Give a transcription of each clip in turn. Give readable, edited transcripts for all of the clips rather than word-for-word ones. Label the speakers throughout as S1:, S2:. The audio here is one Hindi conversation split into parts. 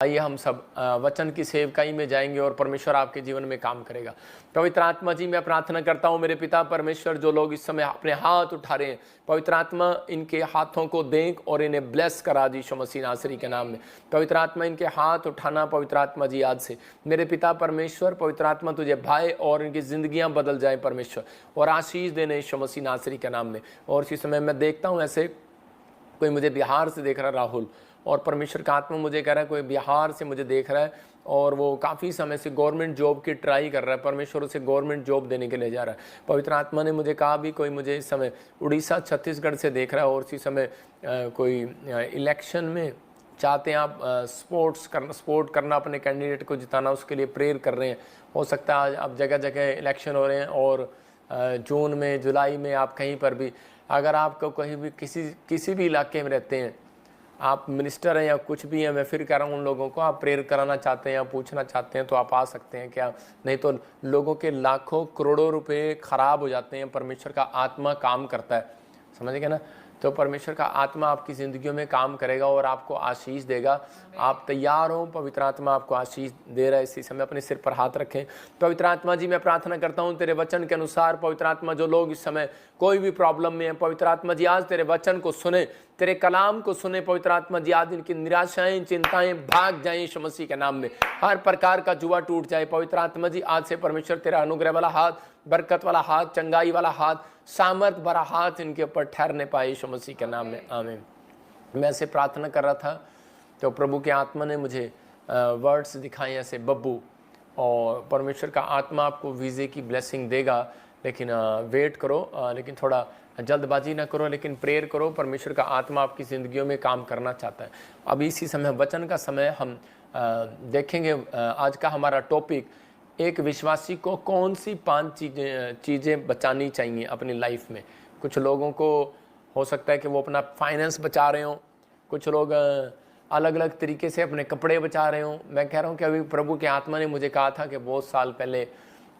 S1: आइए हम सब वचन की सेवकाई में जाएंगे और परमेश्वर आपके जीवन में काम करेगा। पवित्र आत्मा जी, मैं प्रार्थना करता हूँ मेरे पिता परमेश्वर, जो लोग इस समय अपने हाथ उठा रहे हैं, पवित्र आत्मा इनके हाथों को देख और इन्हें ब्लेस करा दी यीशु मसीह नासरी के नाम में। पवित्र आत्मा इनके हाथ उठाना, पवित्र आत्मा जी आज से मेरे पिता परमेश्वर, पवित्र आत्मा तुझे भाई और इनकी जिंदगियां बदल जाए परमेश्वर, और आशीष देने यीशु मसीह नासरी के नाम में। और इसी समय मैं देखता हूँ ऐसे कोई मुझे बिहार से देख रहा है राहुल, और परमेश्वर का आत्मा मुझे कह रहा है कोई बिहार से मुझे देख रहा है और वो काफ़ी समय से गवर्नमेंट जॉब की ट्राई कर रहा है, परमेश्वर उसे गवर्नमेंट जॉब देने के लिए जा रहा है। पवित्र आत्मा ने मुझे कहा भी कोई मुझे इस समय उड़ीसा छत्तीसगढ़ से देख रहा है, और इसी समय कोई इलेक्शन में चाहते हैं आप सपोर्ट करना, अपने कैंडिडेट को जिताना, उसके लिए प्रेयर कर रहे हैं। हो सकता है आज अब जगह जगह इलेक्शन हो रहे हैं, और जून में जुलाई में आप कहीं पर भी, अगर आपको कहीं भी किसी भी इलाके में रहते हैं, आप मिनिस्टर हैं या कुछ भी हैं, मैं फिर कह रहा हूँ उन लोगों को आप प्रेयर कराना चाहते हैं या पूछना चाहते हैं तो आप आ सकते हैं क्या? नहीं तो लोगों के लाखों करोड़ों रुपए खराब हो जाते हैं। परमेश्वर का आत्मा काम करता है, समझ गए ना? तो परमेश्वर का आत्मा आपकी ज़िंदगियों में काम करेगा और आपको आशीष देगा। आप तैयार हो, पवित्र आत्मा आपको आशीष दे रहा है। इसी समय अपने सिर पर हाथ रखें। पवित्र आत्मा जी, मैं प्रार्थना करता हूँ तेरे वचन के अनुसार, पवित्र आत्मा जो लोग इस समय कोई भी प्रॉब्लम में है, पवित्र आत्मा जी आज तेरे वचन को सुने, तेरे कलाम को सुने। पवित्र आत्मा जी आज इनकी निराशाएं चिंताएं भाग जाएं यीशु मसीह के नाम में। हर प्रकार का जुआ टूट जाए। पवित्र आत्मा जी आज से परमेश्वर तेरा अनुग्रह वाला हाथ, बरकत वाला हाथ, चंगाई वाला हाथ, सामर्थ भरा हाथ इनके ऊपर ठहरने पाए यीशु मसीह के नाम में, आमीन। मैं ऐसे प्रार्थना कर रहा था तो प्रभु के आत्मा ने मुझे वर्ड्स दिखाए ऐसे बब्बू, और परमेश्वर का आत्मा आपको वीज़े की ब्लेसिंग देगा, लेकिन वेट करो, लेकिन थोड़ा जल्दबाजी ना करो, लेकिन प्रेयर करो। परमेश्वर का आत्मा आपकी ज़िंदगियों में काम करना चाहता है। अभी इसी समय वचन का समय हम देखेंगे। आज का हमारा टॉपिक, एक विश्वासी को कौन सी 5 चीज़ें बचानी चाहिए अपनी लाइफ में। कुछ लोगों को हो सकता है कि वो अपना फाइनेंस बचा रहे हों, कुछ लोग अलग अलग तरीके से अपने कपड़े बचा रहे हों। मैं कह रहा हूँ कि अभी प्रभु के आत्मा ने मुझे कहा था कि बहुत साल पहले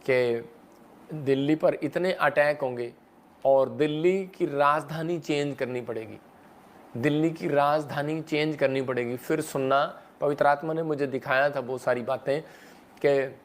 S1: कि दिल्ली पर इतने अटैक होंगे और दिल्ली की राजधानी चेंज करनी पड़ेगी, दिल्ली की राजधानी चेंज करनी पड़ेगी। फिर सुनना, पवित्र आत्मा ने मुझे दिखाया था बहुत सारी बातें कि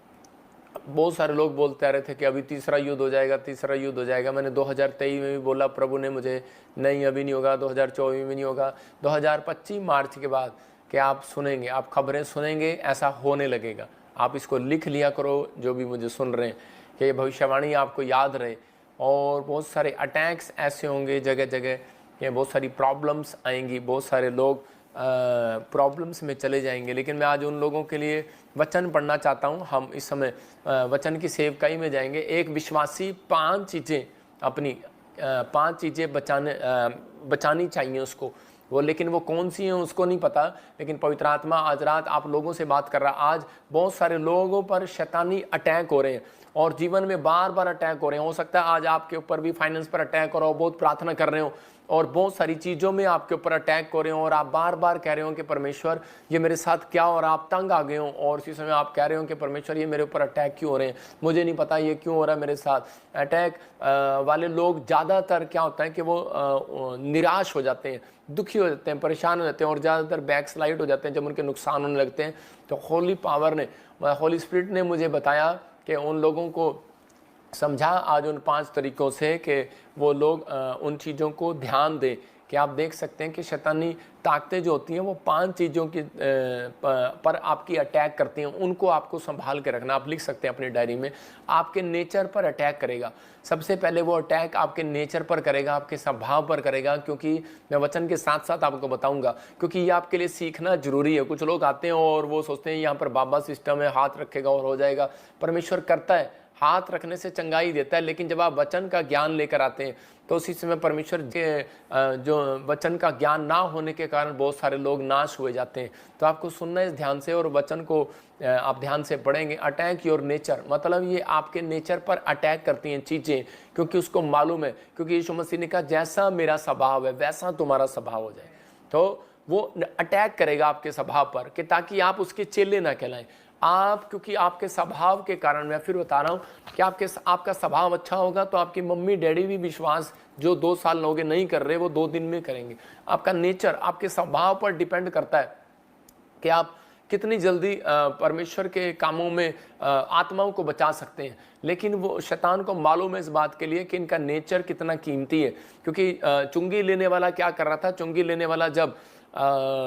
S1: बहुत सारे लोग बोलते आ रहे थे कि अभी तीसरा युद्ध हो जाएगा, तीसरा युद्ध हो जाएगा। मैंने 2023 में भी बोला, प्रभु ने मुझे नहीं अभी नहीं होगा, 2024 में नहीं होगा, 2025 मार्च के बाद कि आप सुनेंगे, आप खबरें सुनेंगे, ऐसा होने लगेगा। आप इसको लिख लिया करो, जो भी मुझे सुन रहे हैं, कि ये भविष्यवाणी आपको याद रहे। और बहुत सारे अटैक्स ऐसे होंगे जगह जगह, कि बहुत सारी प्रॉब्लम्स आएंगी, बहुत सारे लोग प्रॉब्लम्स में चले जाएंगे। लेकिन मैं आज उन लोगों के लिए वचन पढ़ना चाहता हूँ। हम इस समय वचन की सेवकाई में जाएंगे। एक विश्वासी 5 चीज़ें अपनी 5 चीज़ें बचानी चाहिए उसको, वो लेकिन वो कौन सी हैं उसको नहीं पता। लेकिन पवित्र आत्मा आज रात आप लोगों से बात कर रहा है। आज बहुत सारे लोगों पर शैतानी अटैक हो रहे हैं और जीवन में बार बार अटैक हो रहे हैं। हो सकता है आज आपके ऊपर भी फाइनेंस पर अटैक हो रहा हो, बहुत प्रार्थना कर रहे हो और बहुत सारी चीज़ों में आपके ऊपर अटैक हो रहे हो, और आप बार बार कह रहे हो कि परमेश्वर ये मेरे साथ क्या, और आप तंग आ गए हो। और इसी समय आप कह रहे हो कि परमेश्वर ये मेरे ऊपर अटैक क्यों हो रहे हैं, मुझे नहीं पता ये क्यों हो रहा है मेरे साथ। अटैक वाले लोग ज़्यादातर क्या होता है कि वो निराश हो जाते हैं, दुखी हो जाते हैं, परेशान हो जाते हैं, और ज़्यादातर बैक स्लाइड हो जाते हैं जब उनके नुकसान होने लगते हैं। तो होली पावर ने, होली स्पिरिट ने मुझे बताया कि उन लोगों को समझा आज उन 5 तरीक़ों से कि वो लोग उन चीज़ों को ध्यान दें। कि आप देख सकते हैं कि शैतानी ताकतें जो होती हैं वो 5 चीज़ों की पर आपकी अटैक करती हैं, उनको आपको संभाल के रखना। आप लिख सकते हैं अपनी डायरी में, आपके नेचर पर अटैक करेगा। सबसे पहले वो अटैक आपके नेचर पर करेगा, आपके स्वभाव पर करेगा, क्योंकि मैं वचन के साथ साथ आपको बताऊंगा, क्योंकि ये आपके लिए सीखना जरूरी है। कुछ लोग आते हैं और वो सोचते हैं यहाँ पर बाबा सिस्टम है, हाथ रखेगा और हो जाएगा। परमेश्वर करता है, हाथ रखने से चंगाई देता है, लेकिन जब आप वचन का ज्ञान लेकर आते हैं तो उसी समय परमेश्वर के जो वचन का ज्ञान ना होने के कारण बहुत सारे लोग नाश हुए जाते हैं। तो आपको सुनना है इस ध्यान से, और वचन को आप ध्यान से पढ़ेंगे। अटैक योर नेचर, मतलब ये आपके नेचर पर अटैक करती हैं चीज़ें, क्योंकि उसको मालूम है, क्योंकि यीशु मसीह ने कहा जैसा मेरा स्वभाव है वैसा तुम्हारा स्वभाव हो जाए। तो वो अटैक करेगा आपके स्वभाव पर, कि ताकि आप उसके चेले ना कहलाएं। आप, क्योंकि आपके स्वभाव के कारण, मैं फिर बता रहा हूँ कि आपका स्वभाव अच्छा होगा तो आपकी मम्मी डैडी भी विश्वास जो 2 साल लोगे नहीं कर रहे वो 2 दिन में करेंगे। आपका नेचर आपके स्वभाव पर डिपेंड करता है कि आप कितनी जल्दी परमेश्वर के कामों में आत्माओं को बचा सकते हैं। लेकिन वो शैतान को मालूम है इस बात के लिए कि इनका नेचर कितना कीमती है। क्योंकि चुंगी लेने वाला क्या कर रहा था, चुंगी लेने वाला जब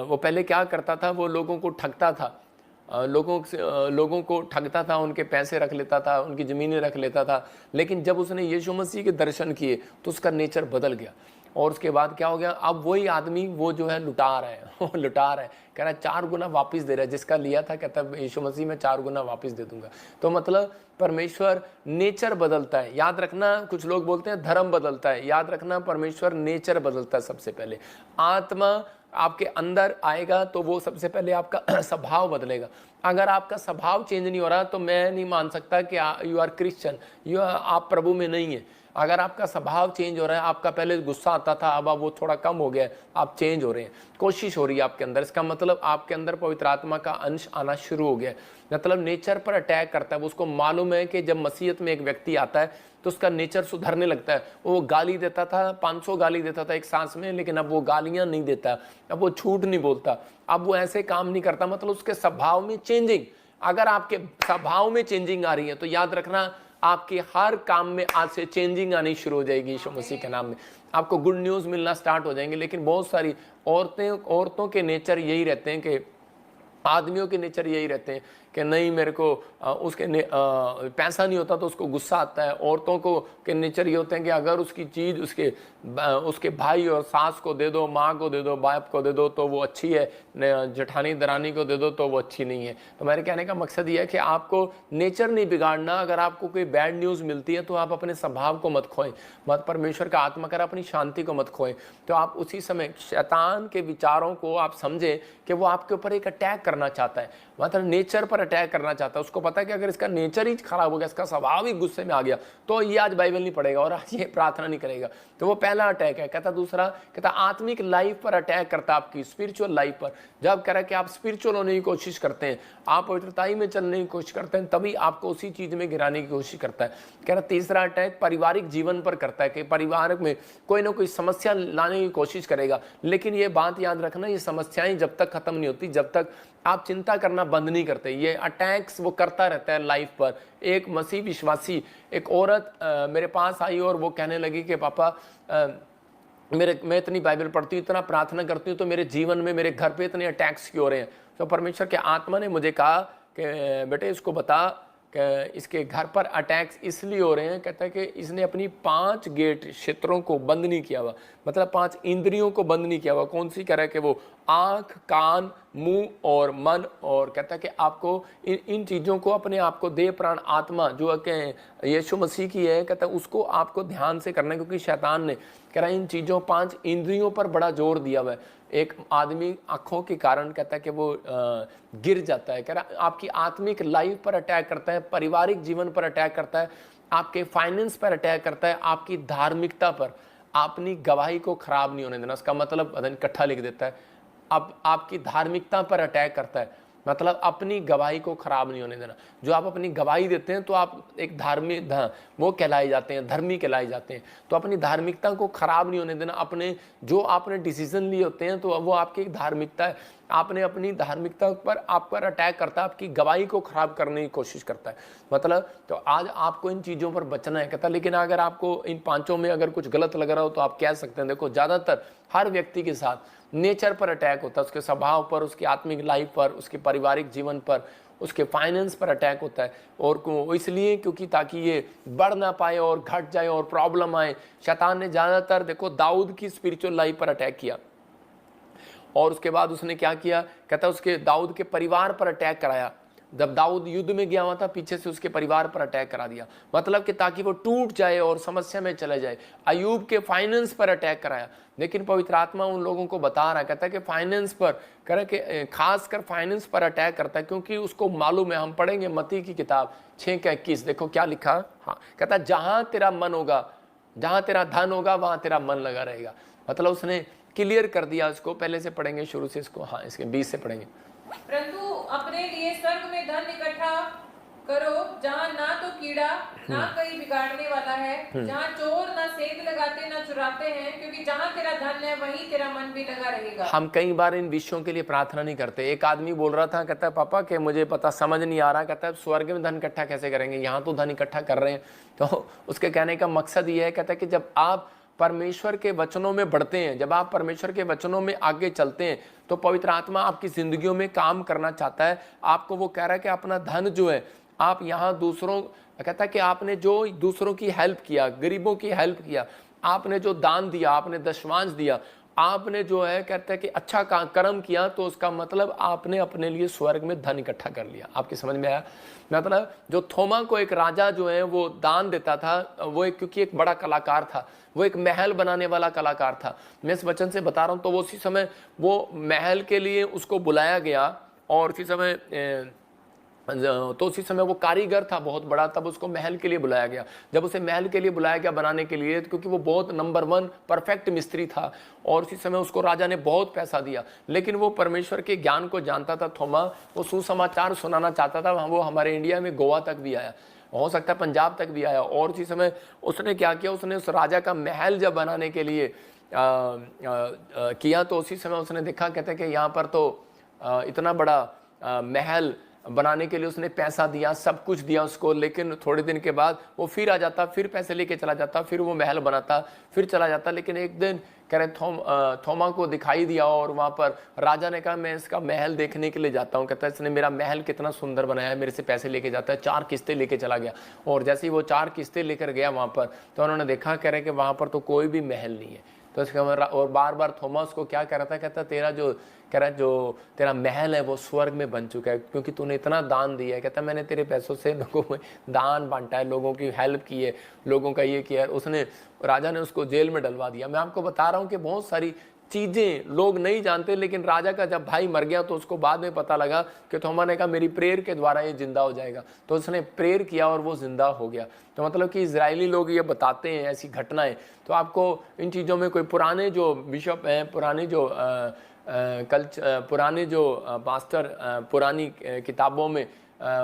S1: वो पहले क्या करता था, वो लोगों को ठगता था, लोगों को ठगता था, उनके पैसे रख लेता था, उनकी ज़मीनें रख लेता था। लेकिन जब उसने यीशु मसीह के दर्शन किए तो उसका नेचर बदल गया। और उसके बाद क्या हो गया, अब वही आदमी वो जो है लुटा रहा है वो लुटा रहा है, कह रहा है 4 गुना वापस दे रहा है, जिसका लिया था कहता है यीशु मसीह में 4 गुना वापस दे दूंगा। तो मतलब परमेश्वर नेचर बदलता है। याद रखना, कुछ लोग बोलते हैं धर्म बदलता है, याद रखना परमेश्वर नेचर बदलता है। सबसे पहले आत्मा आपके अंदर आएगा तो वो सबसे पहले आपका स्वभाव बदलेगा। अगर आपका स्वभाव चेंज नहीं हो रहा तो मैं नहीं मान सकता कि यू आर क्रिश्चियन, आप प्रभु में नहीं है। अगर आपका स्वभाव चेंज हो रहा है, आपका पहले गुस्सा आता था, अब वो थोड़ा कम हो गया है, आप चेंज हो रहे हैं, कोशिश हो रही है आपके अंदर, इसका मतलब आपके अंदर पवित्र आत्मा का अंश आना शुरू हो गया है। मतलब नेचर पर अटैक करता है। उसको मालूम है कि जब मसीहत में एक व्यक्ति आता है तो उसका नेचर सुधरने लगता है। वो गाली देता था, 500 गाली देता था एक सांस में, लेकिन अब वो गालियां नहीं देता, अब वो झूठ नहीं बोलता, अब वो ऐसे काम नहीं करता। मतलब उसके स्वभाव में चेंजिंग। अगर आपके स्वभाव में चेंजिंग आ रही है तो याद रखना आपके हर काम में आज से चेंजिंग आनी शुरू हो जाएगी यीशु मसीह के नाम में। आपको गुड न्यूज़ मिलना स्टार्ट हो जाएंगे। लेकिन बहुत सारी औरतों के नेचर यही रहते हैं कि आदमियों के नेचर यही रहते हैं कि नहीं मेरे को पैसा नहीं होता तो उसको गुस्सा आता है। औरतों को के नेचर ये होते हैं कि अगर उसकी चीज़ उसके भाई और सास को दे दो, माँ को दे दो, बाप को दे दो तो वो अच्छी है, जेठानी दरानी को दे दो तो वो अच्छी नहीं है। तो मेरे कहने का मकसद ये है कि आपको नेचर नहीं बिगाड़ना। अगर आपको कोई बैड न्यूज़ मिलती है तो आप अपने स्वभाव को मत खोएं, मत परमेश्वर का आत्मा कर अपनी शांति को मत खोएं। तो आप उसी समय शैतान के विचारों को आप समझें कि वो आपके ऊपर एक अटैक करना चाहता है, मतलब नेचर पर अटैक करना चाहता है। उसको पता है कि अगर इसका नेचर ही खराब हो गया, इसका स्वभाव ही गुस्से में आ गया तो ये आज बाइबल नहीं पढ़ेगा और आज ये प्रार्थना नहीं करेगा। तो वो पहला अटैक है। कहता दूसरा, कहता आत्मिक लाइफ पर अटैक करता, आपकी स्पिरिचुअल लाइफ पर। जब कह रहा है कि आप स्पिरिचुअल होने की कोशिश करते हैं, आप पवित्रताई में चलने की कोशिश करते हैं, तभी आपको उसी चीज में गिराने की कोशिश करता है। कह रहा तीसरा अटैक पारिवारिक जीवन पर करता है कि परिवार में कोई ना कोई समस्या लाने की कोशिश करेगा। लेकिन ये बात याद रखना, ये समस्याएं जब तक खत्म नहीं होती, जब तक आप चिंता करना बंद नहीं करते, ये अटैक्स वो करता रहता है लाइफ पर। एक मसीह विश्वासी, एक औरत मेरे पास आई और वो कहने लगी कि पापा मैं इतनी बाइबल पढ़ती हूँ, इतना प्रार्थना करती हूँ, तो मेरे जीवन में मेरे घर पे इतने अटैक्स क्यों हो रहे हैं। तो परमेश्वर के आत्मा ने मुझे कहा कि बेटे इसको बता कि इसके घर पर अटैक्स इसलिए हो रहे हैं। कहता है कि इसने अपनी 5 गेट क्षेत्रों को बंद नहीं किया हुआ, मतलब 5 इंद्रियों को बंद नहीं किया हुआ। कौन सी कह रहा है कि वो आँख, कान, मुंह और मन। और कहता है कि आपको इन चीज़ों को अपने आप को देह प्राण आत्मा जो कि यीशु मसीह की है, कहता है उसको आपको ध्यान से करना है। क्योंकि शैतान ने कह रहा है इन चीज़ों 5 इंद्रियों पर बड़ा जोर दिया हुआ है। एक आदमी आँखों के कारण कहता है कि वो गिर जाता है। कह रहा आपकी आत्मिक लाइफ पर अटैक करता है, पारिवारिक जीवन पर अटैक करता है, आपके फाइनेंस पर अटैक करता है, आपकी धार्मिकता पर। अपनी गवाही को खराब नहीं होने देना, उसका मतलब अदन इकट्ठा लिख देता है। अब आपकी धार्मिकता पर अटैक करता है, मतलब अपनी गवाही को खराब नहीं होने देना। जो आप अपनी गवाही देते हैं तो आप एक धार्मिक वो कहलाए जाते हैं, धर्मी कहलाए जाते हैं। तो अपनी धार्मिकता को खराब नहीं होने देना। अपने जो आपने डिसीजन लिए होते हैं तो वो आपकी एक धार्मिकता है। आपने अपनी धार्मिकता पर आप पर अटैक करता है, आपकी गवाही को खराब करने की कोशिश करता है। मतलब तो आज आपको इन चीज़ों पर बचना है कहता। लेकिन अगर आपको इन 5 में अगर कुछ गलत लग रहा हो तो आप कह सकते हैं। देखो ज़्यादातर हर व्यक्ति के साथ नेचर पर अटैक होता है, उसके स्वभाव पर, उसकी आत्मिक लाइफ पर, उसके पारिवारिक जीवन पर, उसके फाइनेंस पर अटैक होता है। और इसलिए क्योंकि ताकि ये बढ़ ना पाए और घट जाए और प्रॉब्लम आए। शैतान ने ज़्यादातर देखो दाऊद की स्पिरिचुअल लाइफ पर अटैक किया और उसके बाद उसने क्या किया, कहता उसके दाऊद के परिवार पर अटैक कराया। जब दाऊद युद्ध में गया हुआ था, पीछे से उसके परिवार पर अटैक करा दिया, मतलब कि ताकि वो टूट जाए और समस्या में चले जाए। अयूब के फाइनेंस पर अटैक कराया। लेकिन पवित्र आत्मा उन लोगों को बता रहा है, कहता है कि फाइनेंस पर कह कि खासकर फाइनेंस पर अटैक करता है, क्योंकि उसको मालूम है। हम पढ़ेंगे मत्ती की किताब 6:21, देखो क्या लिखा। हाँ, कहता है जहां तेरा मन होगा, जहां तेरा धन होगा वहां तेरा मन लगा रहेगा। मतलब उसने क्लियर कर दिया इसको। पहले से पढ़ेंगे शुरू से इसको, हाँ इसके 20 से पढ़ेंगे।
S2: परंतु अपने लिए स्वर्ग में धन इकट्ठा करो जहाँ ना तो कीड़ा ना कोई बिगाड़ने वाला है, जहाँ चोर ना सेंध लगाते ना चुराते हैं, क्योंकि जहाँ तेरा धन है वहीं तेरा मन भी लगा रहेगा।
S1: हम कई बार इन विषयों के लिए प्रार्थना नहीं करते। एक आदमी बोल रहा था, कहता है पापा कि मुझे पता समझ नहीं आ रहा, कहता है स्वर्ग में धन इकट्ठा कैसे करेंगे, यहाँ तो धन इकट्ठा कर रहे हैं। तो उसके कहने का मकसद ये है, कहता है कि जब आप परमेश्वर के वचनों में बढ़ते हैं, जब आप परमेश्वर के वचनों में आगे चलते हैं, तो पवित्र आत्मा आपकी जिंदगियों में काम करना चाहता है। आपको वो कह रहा है कि अपना धन जो है आप यहाँ दूसरों, कहता है कि आपने जो दूसरों की हेल्प किया, गरीबों की हेल्प किया, आपने जो दान दिया, आपने दशमांश दिया, आपने जो है कहता है कि अच्छा कर्म किया, तो उसका मतलब आपने अपने लिए स्वर्ग में धन इकट्ठा कर लिया। आपकी समझ में आया? मतलब जो थोमा को एक राजा जो है वो दान देता था, वो एक, क्योंकि एक बड़ा कलाकार था, वो एक महल बनाने वाला कलाकार था। मैं इस वचन से बता रहा हूँ। तो वो उसी समय वो महल के लिए उसको बुलाया गया, और उसी समय तो उसी समय वो कारीगर था बहुत बड़ा, तब उसको महल के लिए बुलाया गया। जब उसे महल के लिए बुलाया गया बनाने के लिए, क्योंकि वो बहुत नंबर 1 परफेक्ट मिस्त्री था, और उसी समय उसको राजा ने बहुत पैसा दिया। लेकिन वो परमेश्वर के ज्ञान को जानता था थोमा, वो सुसमाचार सुनाना चाहता था। वो हमारे इंडिया में गोवा तक भी आया, हो सकता है पंजाब तक भी आया। और उसी समय उसने क्या किया, उसने उस राजा का महल जब बनाने के लिए किया, तो उसी समय उसने देखा, कहते हैं कि यहाँ पर तो इतना बड़ा महल बनाने के लिए उसने पैसा दिया, सब कुछ दिया उसको। लेकिन थोड़े दिन के बाद वो फिर आ जाता, फिर पैसे लेके चला जाता, फिर वो महल बनाता, फिर चला जाता। लेकिन एक दिन कह रहे थोमा को दिखाई दिया, और वहाँ पर राजा ने कहा मैं इसका महल देखने के लिए जाता हूँ। कहता है इसने मेरा महल कितना सुंदर बनाया है, मेरे से पैसे लेके जाता है। 4 किस्तें लेके चला गया, और जैसे ही वो 4 किस्तें लेकर गया वहाँ पर, तो उन्होंने देखा, कह रहे कि वहाँ पर तो कोई भी महल नहीं है। तो इसका और बार बार थॉमस को क्या कह रहा था, कहता तेरा जो कह रहा है जो तेरा महल है वो स्वर्ग में बन चुका है, क्योंकि तूने इतना दान दिया है। कहता मैंने तेरे पैसों से लोगों में दान बांटा है, लोगों की हेल्प की है, लोगों का ये किया है। उसने, राजा ने उसको जेल में डलवा दिया। मैं आपको बता रहा हूँ कि बहुत सारी चीज़ें लोग नहीं जानते, लेकिन राजा का जब भाई मर गया तो उसको बाद में पता लगा कि थोमा ने कहा मेरी प्रेयर के द्वारा ये जिंदा हो जाएगा, तो उसने प्रेयर किया और वो जिंदा हो गया। तो मतलब कि इजरायली लोग ये बताते हैं ऐसी घटनाएं। तो आपको इन चीज़ों में कोई पुराने जो बिशप हैं, पुराने जो पुराने जो मास्टर पुरानी किताबों में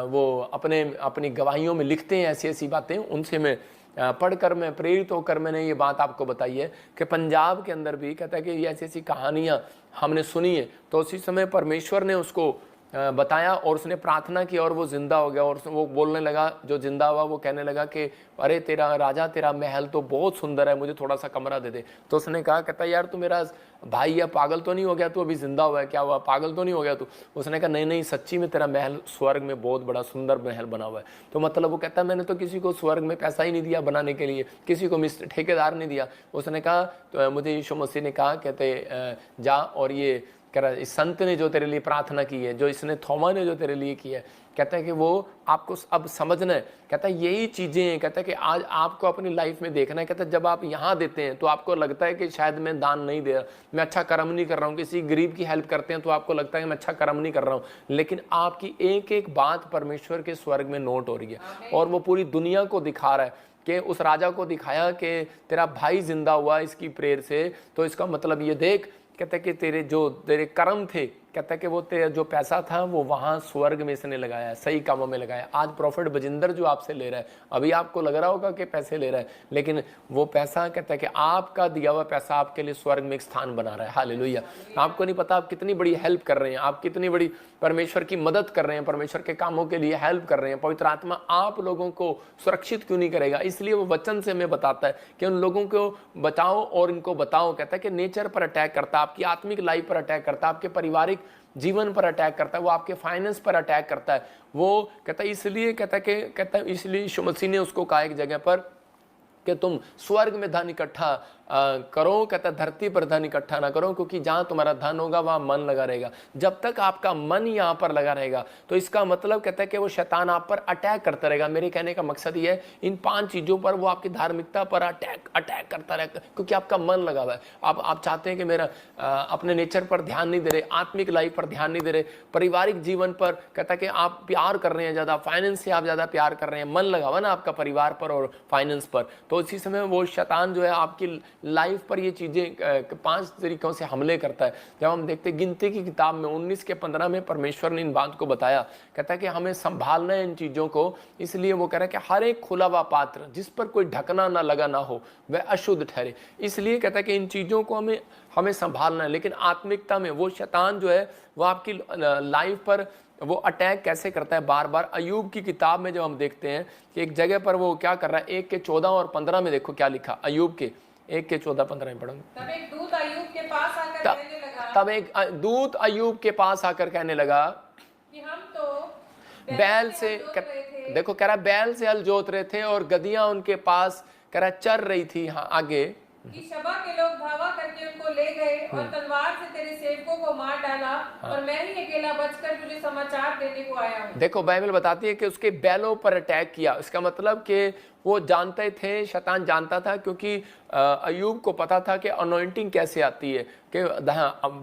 S1: वो अपनी गवाहियों में लिखते हैं ऐसी ऐसी बातें, उनसे मैं पढ़कर मैं प्रेरित होकर मैंने ये बात आपको बताई है कि पंजाब के अंदर भी कहता है कि ये ऐसी ऐसी कहानियाँ हमने सुनी है। तो उसी समय परमेश्वर ने उसको बताया और उसने प्रार्थना की और वो जिंदा हो गया। और वो बोलने लगा, जो जिंदा हुआ वो कहने लगा कि अरे तेरा राजा, तेरा महल तो बहुत सुंदर है, मुझे थोड़ा सा कमरा दे दे। तो उसने कहा, कहता यार तू मेरा भाई या पागल तो नहीं हो गया, तू अभी जिंदा हुआ है, क्या हुआ, पागल तो नहीं हो गया तू? उसने कहा नहीं नहीं, सच्ची में तेरा महल स्वर्ग में बहुत बड़ा सुंदर महल बना हुआ है। तो मतलब वो कहता मैंने तो किसी को स्वर्ग में पैसा ही नहीं दिया बनाने के लिए, किसी को ठेकेदार नहीं दिया। उसने कहा, तो मुझे यीशु मसीह ने कहा, कहते जा और ये कह रहा इस संत ने जो तेरे लिए प्रार्थना की है, जो इसने थोमा ने जो तेरे लिए की है, कहता है कि वो आपको अब समझना है। कहता है यही चीज़ें हैं, कहता है कि आज आपको अपनी लाइफ में देखना है। कहता है जब आप यहाँ देते हैं तो आपको लगता है कि शायद मैं दान नहीं दे रहा, मैं अच्छा कर्म नहीं कर रहा हूँ, किसी गरीब की हेल्प करते हैं तो आपको लगता है कि मैं अच्छा कर्म नहीं कर रहा हूँ, लेकिन आपकी एक एक बात परमेश्वर के स्वर्ग में नोट हो रही है और वो पूरी दुनिया को दिखा रहा है। कि उस राजा को दिखाया कि तेरा भाई जिंदा हुआ इसकी प्रेयर से, तो इसका मतलब ये देख, कहता है कि तेरे कर्म थे, कहता है कि वो तेरा जो पैसा था वो वहाँ स्वर्ग में इसने लगाया है, सही कामों में लगाया। आज प्रॉफिट बजिंदर जो आपसे ले रहा है, अभी आपको लग रहा होगा कि पैसे ले रहा है, लेकिन वो पैसा कहता है कि आपका दिया हुआ पैसा आपके लिए स्वर्ग में एक स्थान बना रहा है। हालेलुया। आपको नहीं पता आप कितनी बड़ी हेल्प कर रहे हैं, आप कितनी बड़ी परमेश्वर की मदद कर रहे हैं, परमेश्वर के कामों के लिए हेल्प कर रहे हैं। पवित्र आत्मा आप लोगों को सुरक्षित क्यों नहीं करेगा? इसलिए वो वचन से हमें बताता है कि उन लोगों को बचाओ और इनको बताओ। कहता है कि नेचर पर अटैक करता है, आपकी आत्मिक लाइफ पर अटैक करता है, आपके पारिवारिक जीवन पर अटैक करता है, वो आपके फाइनेंस पर अटैक करता है। वो कहता है इसलिए कहता है इसलिए यीशु मसीह ने उसको कहा एक जगह पर कि तुम स्वर्ग में धन इकट्ठा करो, कहता धरती पर धन इकट्ठा ना करो, क्योंकि जहां तुम्हारा धन होगा वहां मन लगा रहेगा। जब तक आपका मन यहां पर लगा रहेगा तो इसका मतलब कहता है कि वो शैतान आप पर अटैक करता रहेगा। मेरे कहने का मकसद ये है, इन 5 चीजों पर वो आपकी धार्मिकता पर अटैक करता रहेगा, क्योंकि आपका मन लगा हुआ है। आप चाहते हैं कि मेरा अपने नेचर पर ध्यान नहीं दे रहे, आत्मिक लाइफ पर ध्यान नहीं दे रहे, पारिवारिक जीवन पर, कहता है कि आप प्यार कर रहे हैं ज्यादा, फाइनेंस से आप ज्यादा प्यार कर रहे हैं, मन लगा हुआ ना आपका परिवार पर और फाइनेंस पर। तो तो उसी समय वो शैतान जो है आपकी लाइफ पर ये चीज़ें 5 तरीकों से हमले करता है। जब हम देखते गिनती की किताब में 19 के 15 में परमेश्वर ने इन बात को बताया, कहता है कि हमें संभालना है इन चीज़ों को। इसलिए वो कह रहा है कि हर एक खुला हुआ पात्र जिस पर कोई ढकना ना लगा ना हो वह अशुद्ध ठहरे। इसलिए कहता है कि इन चीज़ों को हमें संभालना है। लेकिन आत्मिकता में वो शैतान जो है वो आपकी लाइफ पर वो अटैक कैसे करता है बार बार। अय्यूब की किताब में जब हम देखते हैं कि एक जगह पर वो क्या कर रहा है, 1 के 14 और 15 में देखो क्या लिखा। अय्यूब के 1 के 14-15 में पढ़ोगे।
S2: तब एक दूत अय्यूब के पास आकर कहने लगा,
S1: तब एक दूत अय्यूब के पास आकर कहने लगा
S2: कि हम तो
S1: बैल से, देखो कह रहा बैल से हल जोत रहे थे और गदियां उनके पास कह रहा चर रही थी। हाँ आगे,
S2: कि शबा के लोग धावा करके उनको ले गए और तलवार से तेरे सेवकों को मार डाला, और मैं ही अकेला बचकर तुझे समाचार देने को आया हूँ।
S1: देखो बाइबल बताती है कि उसके बैलों पर अटैक किया। इसका मतलब कि वो जानते थे, शैतान जानता था, क्योंकि अय्यूब को पता था कि अनॉइंटिंग कैसे आती है, कि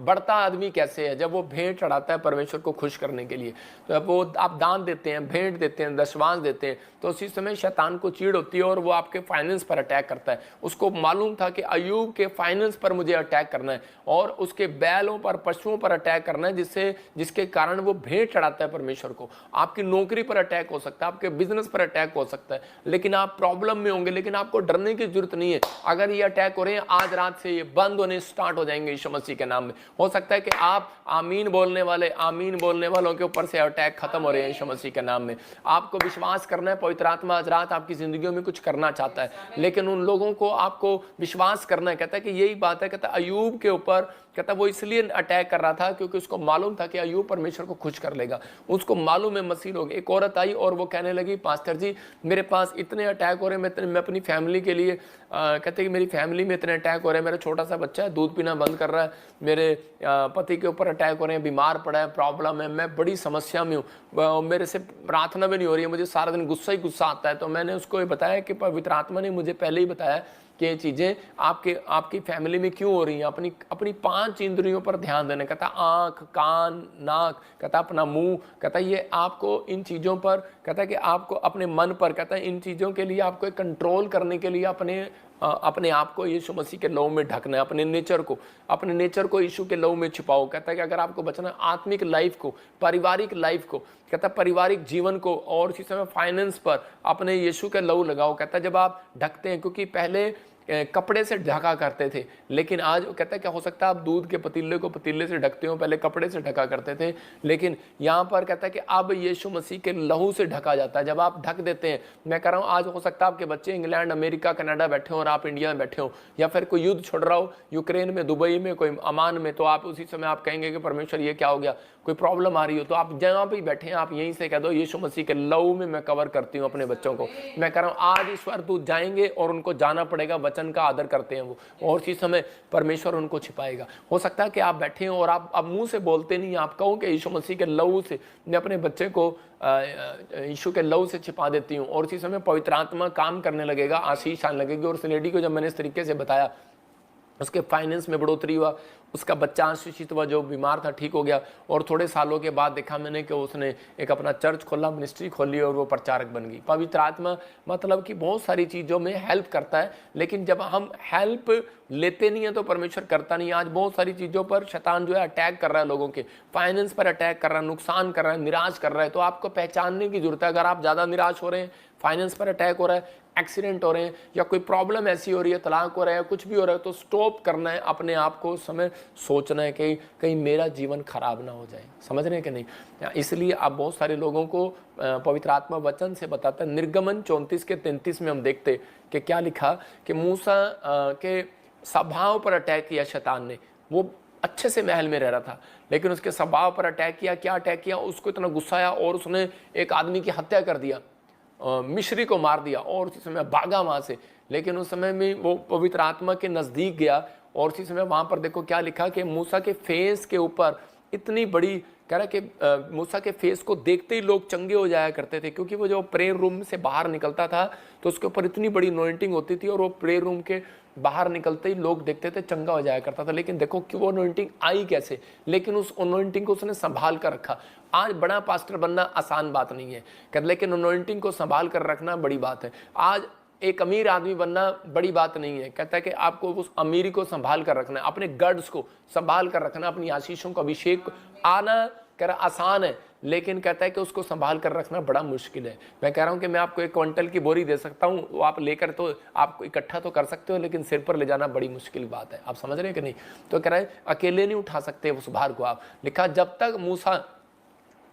S1: बढ़ता आदमी कैसे है। जब वो भेंट चढ़ाता है परमेश्वर को खुश करने के लिए, तो अब वो आप दान देते हैं, भेंट देते हैं, दशवांश देते हैं, तो उसी समय शैतान को चीड़ होती है और वो आपके फाइनेंस पर अटैक करता है। उसको मालूम था कि अय्यूब के फाइनेंस पर मुझे अटैक करना है और उसके बैलों पर, पशुओं पर अटैक करना है, जिसके कारण वो भेंट चढ़ाता है परमेश्वर को। आपकी नौकरी पर अटैक हो सकता है, आपके बिजनेस पर अटैक हो सकता है, लेकिन आप प्रॉब्लम में होंगे, लेकिन आपको डरने की जरूरत नहीं है। अगर ये अटैक हो रहे हैं, आज रात से ये बंद होने स्टार्ट हो जाएंगे यीशु मसीह के नाम में। हो सकता है कि आप आमीन बोलने वालों के ऊपर से अटैक खत्म हो रहे हैं यीशु मसीह के नाम में। आपको विश्वास करना है, पवित्र आत्मा आज रात आपकी जिंदगी में कुछ करना चाहता है, लेकिन उन लोगों को आपको विश्वास करना है। कहता है कि यही बात है, कहता है अय्यूब के ऊपर, कहता वो इसलिए अटैक कर रहा था क्योंकि उसको मालूम था कि अय्यूब परमेश्वर को खुश कर लेगा। उसको मालूम है मसीह लोग। एक औरत आई और वो कहने लगी, पास्टर जी मेरे पास इतने अटैक हो रहे हैं, मैं अपनी फैमिली के लिए कहते कि मेरी फैमिली में इतने अटैक हो रहे हैं, मेरा छोटा सा बच्चा है दूध पीना बंद कर रहा है, मेरे पति के ऊपर अटैक हो रहे हैं, बीमार पड़ा है, प्रॉब्लम है, मैं बड़ी समस्या में हूँ, मेरे से प्रार्थना भी नहीं हो रही है, मुझे सारा दिन गुस्सा ही गुस्सा आता है। तो मैंने उसको ये बताया कि पवित्र आत्मा ने मुझे पहले ही बताया कि ये चीज़ें आपकी फैमिली में क्यों हो रही हैं। अपनी 5 इंद्रियों पर ध्यान देने, कहता आँख, कान, नाक, कहता अपना मुंह, कहता ये आपको इन चीज़ों पर, कहता कि आपको अपने मन पर, कहता इन चीज़ों के लिए आपको कंट्रोल करने के लिए अपने आप को यीशु मसीह के लहू में ढकना है। अपने नेचर को यीशु के लहू में छिपाओ। कहता है कि अगर आपको बचना आत्मिक लाइफ को, पारिवारिक लाइफ को, कहता पारिवारिक जीवन को, और इसी समय फाइनेंस पर अपने यीशु के लहू लगाओ। कहता जब आप ढकते हैं, क्योंकि पहले कपड़े से ढका करते थे, लेकिन आज कहता है क्या हो सकता है आप दूध के पतीले को पतीले से ढकते हो, पहले कपड़े से ढका करते थे, लेकिन यहाँ पर कहता है कि अब यीशु मसीह के लहू से ढका जाता है। जब आप ढक देते हैं, मैं कह रहा हूँ आज हो सकता है आपके बच्चे इंग्लैंड, अमेरिका, कनाडा बैठे हो और आप इंडिया में बैठे हो, या फिर कोई युद्ध छोड़ रहा हो यूक्रेन में, दुबई में, कोई अमान में, तो आप उसी समय आप कहेंगे कि परमेश्वर ये क्या हो गया, कोई प्रॉब्लम आ रही हो, तो आप जहाँ पे बैठे हैं आप यहीं से कह दो यीशु मसीह के लहू में मैं कवर करती हूँ अपने बच्चों को। मैं कह रहा हूँ आज इस स्वर्गदूत जाएंगे और उनको जाना पड़ेगा, वचन का आदर करते हैं वो, और इसी समय परमेश्वर उनको छिपाएगा। हो सकता है कि आप बैठे हो और आप अब मुंह से बोलते नहीं, आप कहो कि यीशु मसीह के लहू से मैं अपने बच्चे को यीशु के लहू से छिपा देती हूँ, और इसी समय पवित्र आत्मा काम करने लगेगा, आशीष आने लगेगी। और उस लेडी को जब मैंने इस तरीके से बताया, उसके फाइनेंस में बढ़ोतरी हुआ, उसका बच्चा आशीषित हुआ, जो बीमार था ठीक हो गया, और थोड़े सालों के बाद देखा मैंने कि उसने एक अपना चर्च खोला, मिनिस्ट्री खोली, और वो प्रचारक बन गई। पवित्र आत्मा मतलब कि बहुत सारी चीज़ों में हेल्प करता है, लेकिन जब हम हेल्प लेते नहीं है तो परमेश्वर करता नहीं। आज बहुत सारी चीज़ों पर शैतान जो है अटैक कर रहा है, लोगों के फाइनेंस पर अटैक कर रहा है, नुकसान कर रहा है, निराश कर रहा है। तो आपको पहचानने की जरूरत है। अगर आप ज़्यादा निराश हो रहे हैं, फाइनेंस पर अटैक हो रहा है, एक्सीडेंट हो रहे हैं, या कोई प्रॉब्लम ऐसी हो रही है, तलाक हो रहा है, कुछ भी हो रहा है, तो स्टॉप करना है अपने आप को, समय सोचना है कि कहीं मेरा जीवन खराब ना हो जाए। समझ रहे हैं कि नहीं? इसलिए आप बहुत सारे लोगों को पवित्र आत्मा वचन से बताता है। निर्गमन 34-33 में हम देखते कि क्या लिखा कि मूसा के स्वभाव पर अटैक किया शैतान ने। वो अच्छे से महल में रह रहा था, लेकिन उसके स्वभाव पर अटैक किया। क्या अटैक किया? उसको इतना गुस्सा आया और उसने एक आदमी की हत्या कर दिया, मिस्री को मार दिया, और उसी समय भागा वहाँ से। लेकिन उस समय में वो पवित्र आत्मा के नज़दीक गया, और उसी समय वहाँ पर देखो क्या लिखा कि मूसा के फेस के ऊपर इतनी बड़ी, कह रहा कि मूसा के फेस को देखते ही लोग चंगे हो जाया करते थे, क्योंकि वो जो प्रेयर रूम से बाहर निकलता था तो उसके ऊपर इतनी बड़ी अनॉइंटिंग होती थी, और वो प्रेयर रूम के बाहर निकलते ही लोग देखते थे चंगा हो जाया करता था। लेकिन देखो कि वो अनॉइंटिंग आई कैसे, लेकिन उस अनॉइंटिंग को उसने संभाल कर रखा। आज बड़ा पास्टर बनना आसान बात नहीं है, लेकिन अनॉइंटिंग को संभाल कर रखना बड़ी बात है। आज एक अमीर आदमी बनना बड़ी बात नहीं है। कहता है कि आपको उस अमीरी को संभाल कर रखना है, अपने गड्स को संभाल कर रखना, अपनी आशीषों को, अभिषेक आना कह रहा आसान है, लेकिन कहता है कि उसको संभाल कर रखना बड़ा मुश्किल है। मैं कह रहा हूं कि मैं आपको 1 क्विंटल की बोरी दे सकता हूं, वो आप लेकर तो आप इकट्ठा तो कर सकते हो, लेकिन सिर पर ले जाना बड़ी मुश्किल बात है। आप समझ रहे हैं कि नहीं? तो कह रहा है अकेले नहीं उठा सकते उस भार को आप। लिखा जब तक मूसा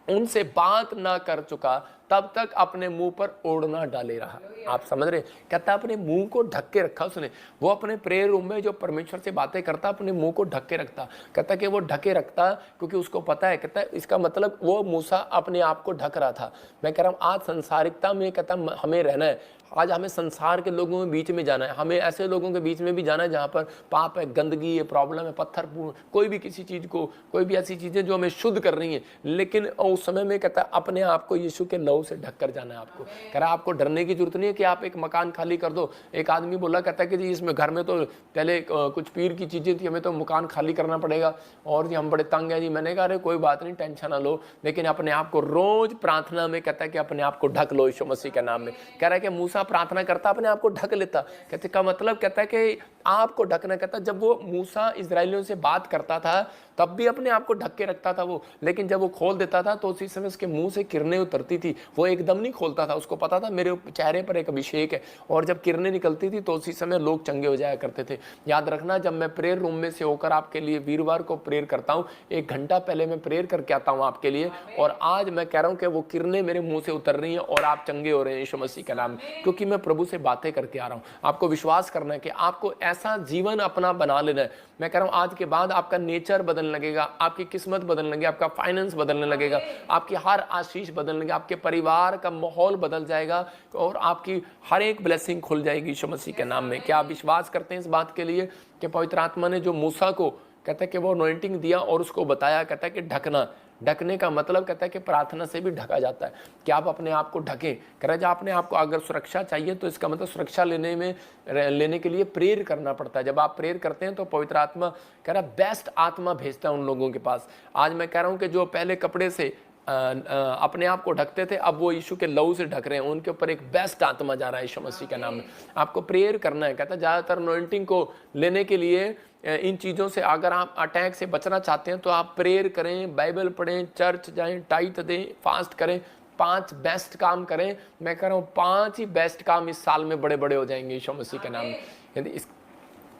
S1: उनसे बात ना कर चुका तब तक अपने मुंह पर ओढ़ना डाले रहा। आप समझ रहे? कहता अपने मुंह को ढक के रखा उसने। वो अपने प्रेयर रूम में जो परमेश्वर से बातें करता अपने मुंह को ढक के रखता। कहता कि वो ढके रखता क्योंकि उसको पता है, कहता है इसका मतलब वो मूसा अपने आप को ढक रहा था। मैं कह रहा हूँ आज संसारिकता में कहता हमें रहना है, आज हमें संसार के लोगों के बीच में जाना है, हमें ऐसे लोगों के बीच में भी जाना है जहाँ पर पाप है, गंदगी है, प्रॉब्लम है, पत्थर कोई भी किसी चीज़ को, कोई भी ऐसी चीज़ें जो हमें शुद्ध कर रही हैं, लेकिन उस समय में कहता है अपने आप को यीशु के लहू से ढक कर जाना है आपको। कह रहा है आपको डरने की जरूरत नहीं है कि आप एक मकान खाली कर दो। एक आदमी बोला कहता है कि जी इसमें घर में तो पहले कुछ पीर की चीज़ें थी, हमें तो मकान खाली करना पड़ेगा और जी हम बड़े तंग हैं जी। मैंने कहा अरे कोई बात नहीं, टेंशन ना लो, लेकिन अपने आप को रोज प्रार्थना में कहता है कि अपने आप को ढक लो यीशु मसीह के नाम में। कह रहा है कि मूसा प्रार्थना करता अपने आप को ढक लेता। कहते का मतलब कहता है कि आपको ढकना। कहता जब वो मूसा इजरायलियों से बात करता था तब भी अपने आप को ढक के रखता था वो, लेकिन जब वो खोल देता था तो उसी समय उसके मुंह से किरणें उतरती थी। वो एकदम नहीं खोलता था, उसको पता था मेरे चेहरे पर एक अभिषेक है, और जब किरणें निकलती थी तो उसी समय लोग चंगे हो जाया करते थे। याद रखना जब मैं प्रेयर रूम में से होकर आपके लिए वीरवार को प्रेयर करता हूँ, 1 घंटा पहले मैं प्रेयर करके आता हूँ आपके लिए, और आज मैं कह रहा हूँ कि वो किरणें मेरे मुंह से उतर रही हैं और आप चंगे हो रहे हैं यीशु मसीह के नाम में, क्योंकि मैं प्रभु से बातें करके आ रहा हूँ। आपको विश्वास करना है कि आपको ऐसा जीवन अपना बना लेना है। मैं कह रहा हूँ आज के बाद आपका नेचर बदलने लगेगा, आपकी किस्मत बदलने लगेगी, आपका फाइनेंस बदलने लगेगा, आपकी हर आशीष बदलने लगेगी, आपके परिवार का माहौल बदल जाएगा और आपकी हर एक ब्लेसिंग खुल जाएगी यीशु मसीह के नाम में। क्या आप विश्वास करते हैं इस बात के लिए कि पवित्र आत्मा ने जो मूसा को कहता है कि वो अनॉइंटिंग दिया और उसको बताया, कहता है कि ढकना, ढकने का मतलब कहता है कि प्रार्थना से भी ढका जाता है। कि आप अपने आप को ढकें। कह रहा है आपने आपको अगर सुरक्षा चाहिए तो इसका मतलब सुरक्षा लेने के लिए प्रेयर करना पड़ता है। जब आप प्रेयर करते हैं तो पवित्र आत्मा कह रहा है बेस्ट आत्मा भेजता है उन लोगों के पास। आज मैं कह रहा हूँ कि जो पहले कपड़े से अपने आप को ढकते थे, अब वो यीशु के लहू से ढक रहे हैं, उनके ऊपर एक बेस्ट आत्मा जा रहा है यीशु मसीह के नाम में। आपको प्रेयर करना है। कहता है ज़्यादातर अनॉइंटिंग को लेने के लिए इन चीज़ों से अगर आप अटैक से बचना चाहते हैं तो आप प्रेयर करें, बाइबल पढ़ें, चर्च जाएं, टाइट दें, फास्ट करें, 5 बेस्ट काम करें। मैं कह रहा हूँ 5 ही बेस्ट काम इस साल में बड़े बड़े हो जाएंगे यीशु मसीह के नाम में। यदि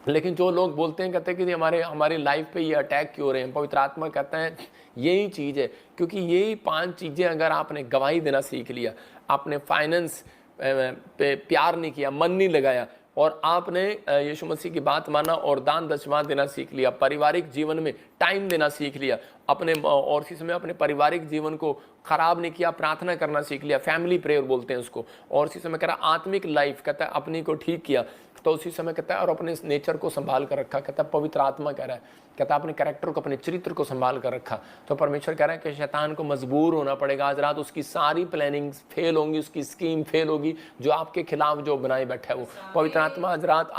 S1: लेकिन जो लोग बोलते हैं कहते हैं कि हमारी लाइफ पे ये अटैक क्यों हो रहे हैं, पवित्र आत्मा कहता है यही चीज़ है, क्योंकि यही 5 चीज़ें अगर आपने गवाही देना सीख लिया, आपने फाइनेंस पे प्यार नहीं किया, मन नहीं लगाया, और आपने यीशु मसीह की बात माना और दान दशमांश देना सीख लिया, पारिवारिक जीवन में टाइम देना सीख लिया, अपने और इसी समय अपने पारिवारिक जीवन को खराब नहीं किया, प्रार्थना करना सीख लिया, फैमिली प्रेयर बोलते हैं उसको, और इसी समय कह रहा आत्मिक लाइफ कहता है अपनी को ठीक किया, तो उसी समय कहता है और अपने नेचर को संभाल कर रखा। कहता है पवित्र आत्मा कह रहा है, कहता है अपने कैरेक्टर को, अपने चरित्र को संभाल कर रखा। तो परमेश्वर कह रहा है कि शैतान को मजबूर होना पड़ेगा। आज रात उसकी सारी प्लानिंग फेल होंगी, उसकी स्कीम फेल होगी, जो आपके खिलाफ जो बनाए बैठा है वो। पवित्र आत्मा आज रात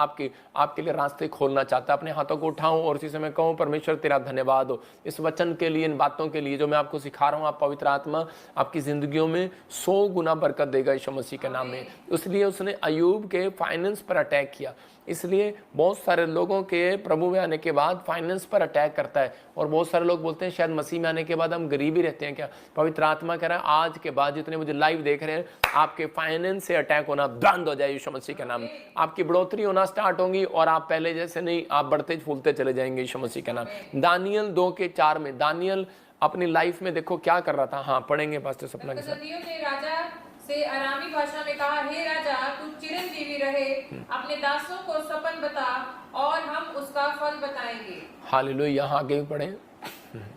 S1: आपके लिए रास्ते खोलना चाहता है। अपने हाथों को उठाऊं और इसी समय कहूँ परमेश्वर तेरा धन्यवाद हो इस वचन के लिए, इन बातों के लिए जो मैं आपको सिखा रहा हूँ। आप पवित्र आत्मा आपकी जिंदगियों में 100 गुना बरकत देगा यीशु मसीह के नाम में। इसलिए उसने अयूब के फाइनेंस पर अटैक किया। इसलिए बहुत सारे लोगों के प्रभु में आने के बाद फाइनेंस पर अटैक करता है, और बहुत सारे लोग बोलते हैं शायद मसीह में आने के बाद हम गरीब ही रहते हैं क्या। पवित्र आत्मा कह रहा है आज के बाद जितने मुझे लाइव देख रहे हैं, आपके फाइनेंस से अटैक होना बंद हो जाए यीशु मसीह के नाम। आपकी बढ़ोतरी होना स्टार्ट होगी और आप पहले जैसे नहीं, आप बढ़ते फूलते चले जाएंगे यीशु मसीह के नाम। दानियल 2:4 में दानियल अपनी लाइफ में देखो क्या कर रहा था। हाँ पढ़ेंगे पास्टर सपना के साथ।
S2: से अरामी भाषा में कहा, हे राजा तू चिरंजीवी रहे, अपने दासों को सपन बता और हम उसका फल बताएंगे।
S1: हालेलुया। यहाँ आगे पढ़े।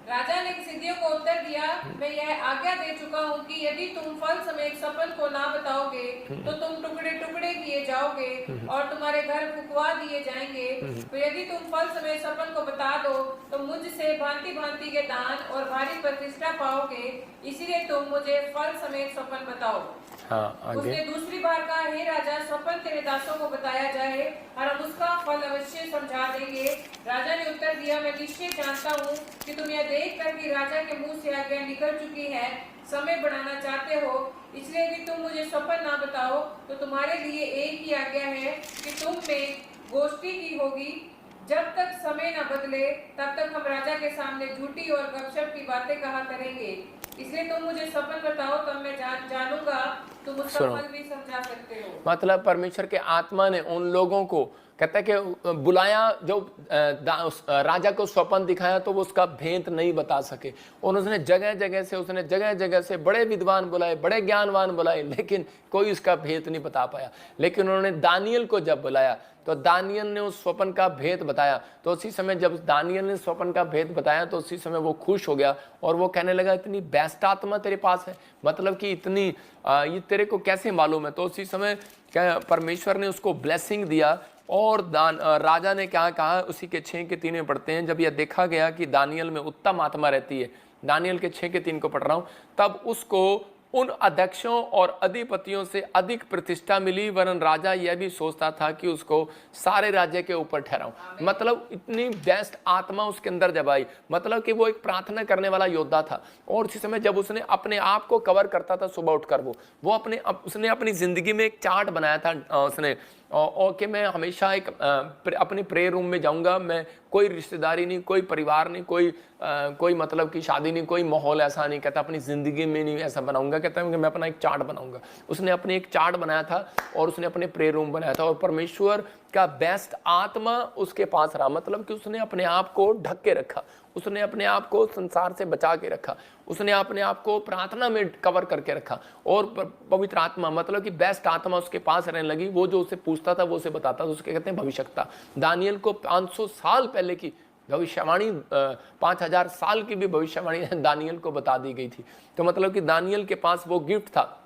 S2: राजा ने सिद्धियों को उत्तर दिया, मैं यह आज्ञा दे चुका हूँ कि यदि तुम फल समेत सपन को ना बताओगे तो तुम टुकड़े टुकड़े किए जाओगे और तुम्हारे घर फुकवा दिए जाएंगे। तो यदि तुम फल समेत सपन को बता दो तो मुझसे भांति भांति के दान और भारी प्रतिष्ठा पाओगे, इसीलिए तुम मुझे फल समेत सपन बताओ।
S1: हाँ, आगे।
S2: उसने दूसरी बार कहा, हे राजा सपन तेरे दासों को बताया जाए और हम उसका फल अवश्य समझा देंगे। राजा ने उत्तर दिया, मैं निश्चय जानता हूँ कि तुम यह देख कर कि राजा के मुंह से आज्ञा निकल चुकी है, समय बढ़ाना चाहते हो, इसलिए कि तुम मुझे स्वप्न ना बताओ, तो तुम्हारे लिए एक ही आज्ञा है कि तुम में गोष्ठी की होगी। जब तक समय न बदले तब तक हम राजा के सामने झूठी और गपशप की बातें कहा करेंगे। इसलिए तुम मुझे स्वप्न बताओ, तब मैं जानूंगा तुम उसका
S1: सुनो।
S2: फल भी समझा सकते हो।
S1: मतलब परमेश्वर के आत्मा ने उन लोगों को कहता है कि बुलाया, जो राजा को स्वप्न दिखाया तो वो उसका भेद नहीं बता सके, और उसने जगह जगह से बड़े विद्वान बुलाए, बड़े ज्ञानवान बुलाए, लेकिन कोई उसका भेद नहीं बता पाया। लेकिन उन्होंने दानियल को जब बुलाया तो दानियल ने उस स्वप्न का भेद बताया। तो उसी समय जब दानियल ने स्वप्न का भेद बताया तो उसी समय वो खुश हो गया और वो कहने लगा, इतनी बेस्ट आत्मा तेरे पास है, मतलब कि इतनी ये तेरे को कैसे मालूम है। तो उसी समय क्या परमेश्वर ने उसको ब्लेसिंग दिया। और राजा ने क्या कहा, उसी के 6 के 3 में पढ़ते हैं, जब यह देखा गया कि दानियल में उत्तम आत्मा रहती है, दानियल के 6 के 3 को पढ़ रहा हूँ, तब उसको उन अध्यक्षों और अधिपतियों से अधिक प्रतिष्ठा मिली, वरन राजा यह भी सोचता था कि उसको सारे राज्य के ऊपर ठहराऊं। मतलब इतनी बेस्ट आत्मा उसके अंदर जब आई, मतलब कि वो एक प्रार्थना करने वाला योद्धा था। और उसी समय जब उसने अपने आप को कवर करता था सुबह उठकर, उसने अपनी जिंदगी में एक चार्ट बनाया था उसने, और कि मैं हमेशा एक अपने प्रेयर रूम में जाऊंगा, मैं कोई रिश्तेदारी नहीं, कोई परिवार नहीं, कोई मतलब की शादी नहीं, कोई माहौल ऐसा नहीं, कहता अपनी ज़िंदगी में नहीं ऐसा बनाऊंगा, कहता है कि मैं अपना एक चार्ट बनाऊंगा। उसने अपने एक चार्ट बनाया था और उसने अपने प्रेयर रूम बनाया था, और परमेश्वर का बेस्ट आत्मा उसके पास रहा। मतलब कि उसने अपने आप को ढक के रखा, उसने अपने आप को संसार से बचा के रखा, उसने अपने आप को प्रार्थना में कवर करके रखा, और पवित्र आत्मा मतलब कि बेस्ट आत्मा उसके पास रहने लगी। वो जो उसे पूछता था वो उसे बताता था, उसके कहते हैं भविष्यता। दानियल को 500 साल पहले की भविष्यवाणी, 5000 साल की भी भविष्यवाणी दानियल को बता दी गई थी। तो मतलब कि दानियल के पास वो गिफ्ट था,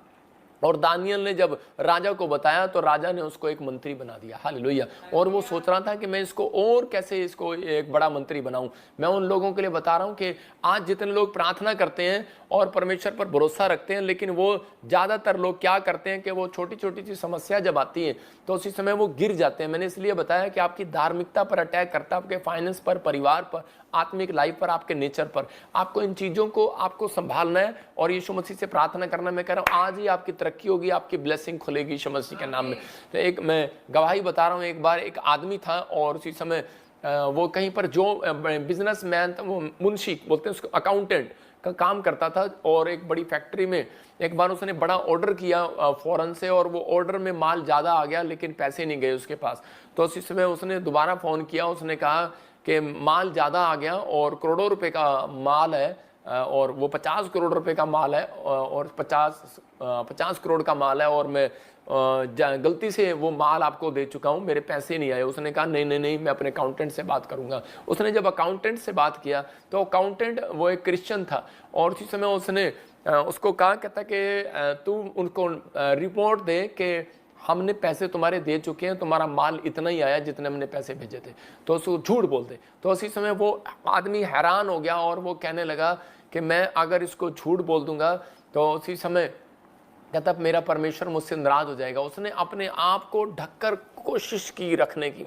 S1: और दानियल ने जब राजा को बताया तो राजा ने उसको एक मंत्री बना दिया। हालेलुया। और वो सोच रहा था कि मैं इसको और कैसे इसको एक बड़ा मंत्री बनाऊं। मैं उन लोगों के लिए बता रहा हूं कि आज जितने लोग प्रार्थना करते हैं और परमेश्वर पर भरोसा रखते हैं, लेकिन वो ज़्यादातर लोग क्या करते हैं कि वो छोटी छोटी सी समस्या जब आती है तो उसी समय वो गिर जाते हैं। मैंने इसलिए बताया कि आपकी धार्मिकता पर अटैक करता है, आपके फाइनेंस पर, परिवार पर, आत्मिक लाइफ पर, आपके नेचर पर। आपको इन चीज़ों को आपको संभालना है और यीशु मसीह से प्रार्थना करना। मैं कह रहा हूँ आज ही आपकी तरक्की होगी, आपकी ब्लेसिंग खुलेगी यीशु मसीह के नाम में। तो एक मैं गवाही बता रहा हूँ, एक बार एक आदमी था और उसी समय वो कहीं पर जो बिजनेसमैन था, वो मुंशी बोलते हैं उसको, अकाउंटेंट का काम करता था, और एक बड़ी फैक्ट्री में एक बार उसने बड़ा ऑर्डर किया फॉरेन से, और वो ऑर्डर में माल ज़्यादा आ गया लेकिन पैसे नहीं गए उसके पास। तो उसी समय उसने दोबारा फ़ोन किया, उसने कहा कि माल ज़्यादा आ गया और करोड़ों रुपए का माल है, और वो 50 करोड़ रुपए का माल है, और 50 करोड़ का माल है, और मैं गलती से वो माल आपको दे चुका हूँ, मेरे पैसे नहीं आए। उसने कहा नहीं, मैं अपने अकाउंटेंट से बात करूँगा। उसने जब अकाउंटेंट से बात किया तो अकाउंटेंट वो एक क्रिश्चियन था, और उसी समय उसने उसको कहा, कहता कि तू उनको रिपोर्ट दे कि हमने पैसे तुम्हारे दे चुके हैं, तुम्हारा माल इतना ही आया जितने हमने पैसे भेजे थे, तो उसको झूठ बोल दे। तो उसी समय वो आदमी हैरान हो गया और वो कहने लगा कि मैं अगर इसको झूठ बोल दूंगा तो उसी समय कहता मेरा परमेश्वर मुझसे नाराज हो जाएगा। उसने अपने आप को ढककर कोशिश की रखने की,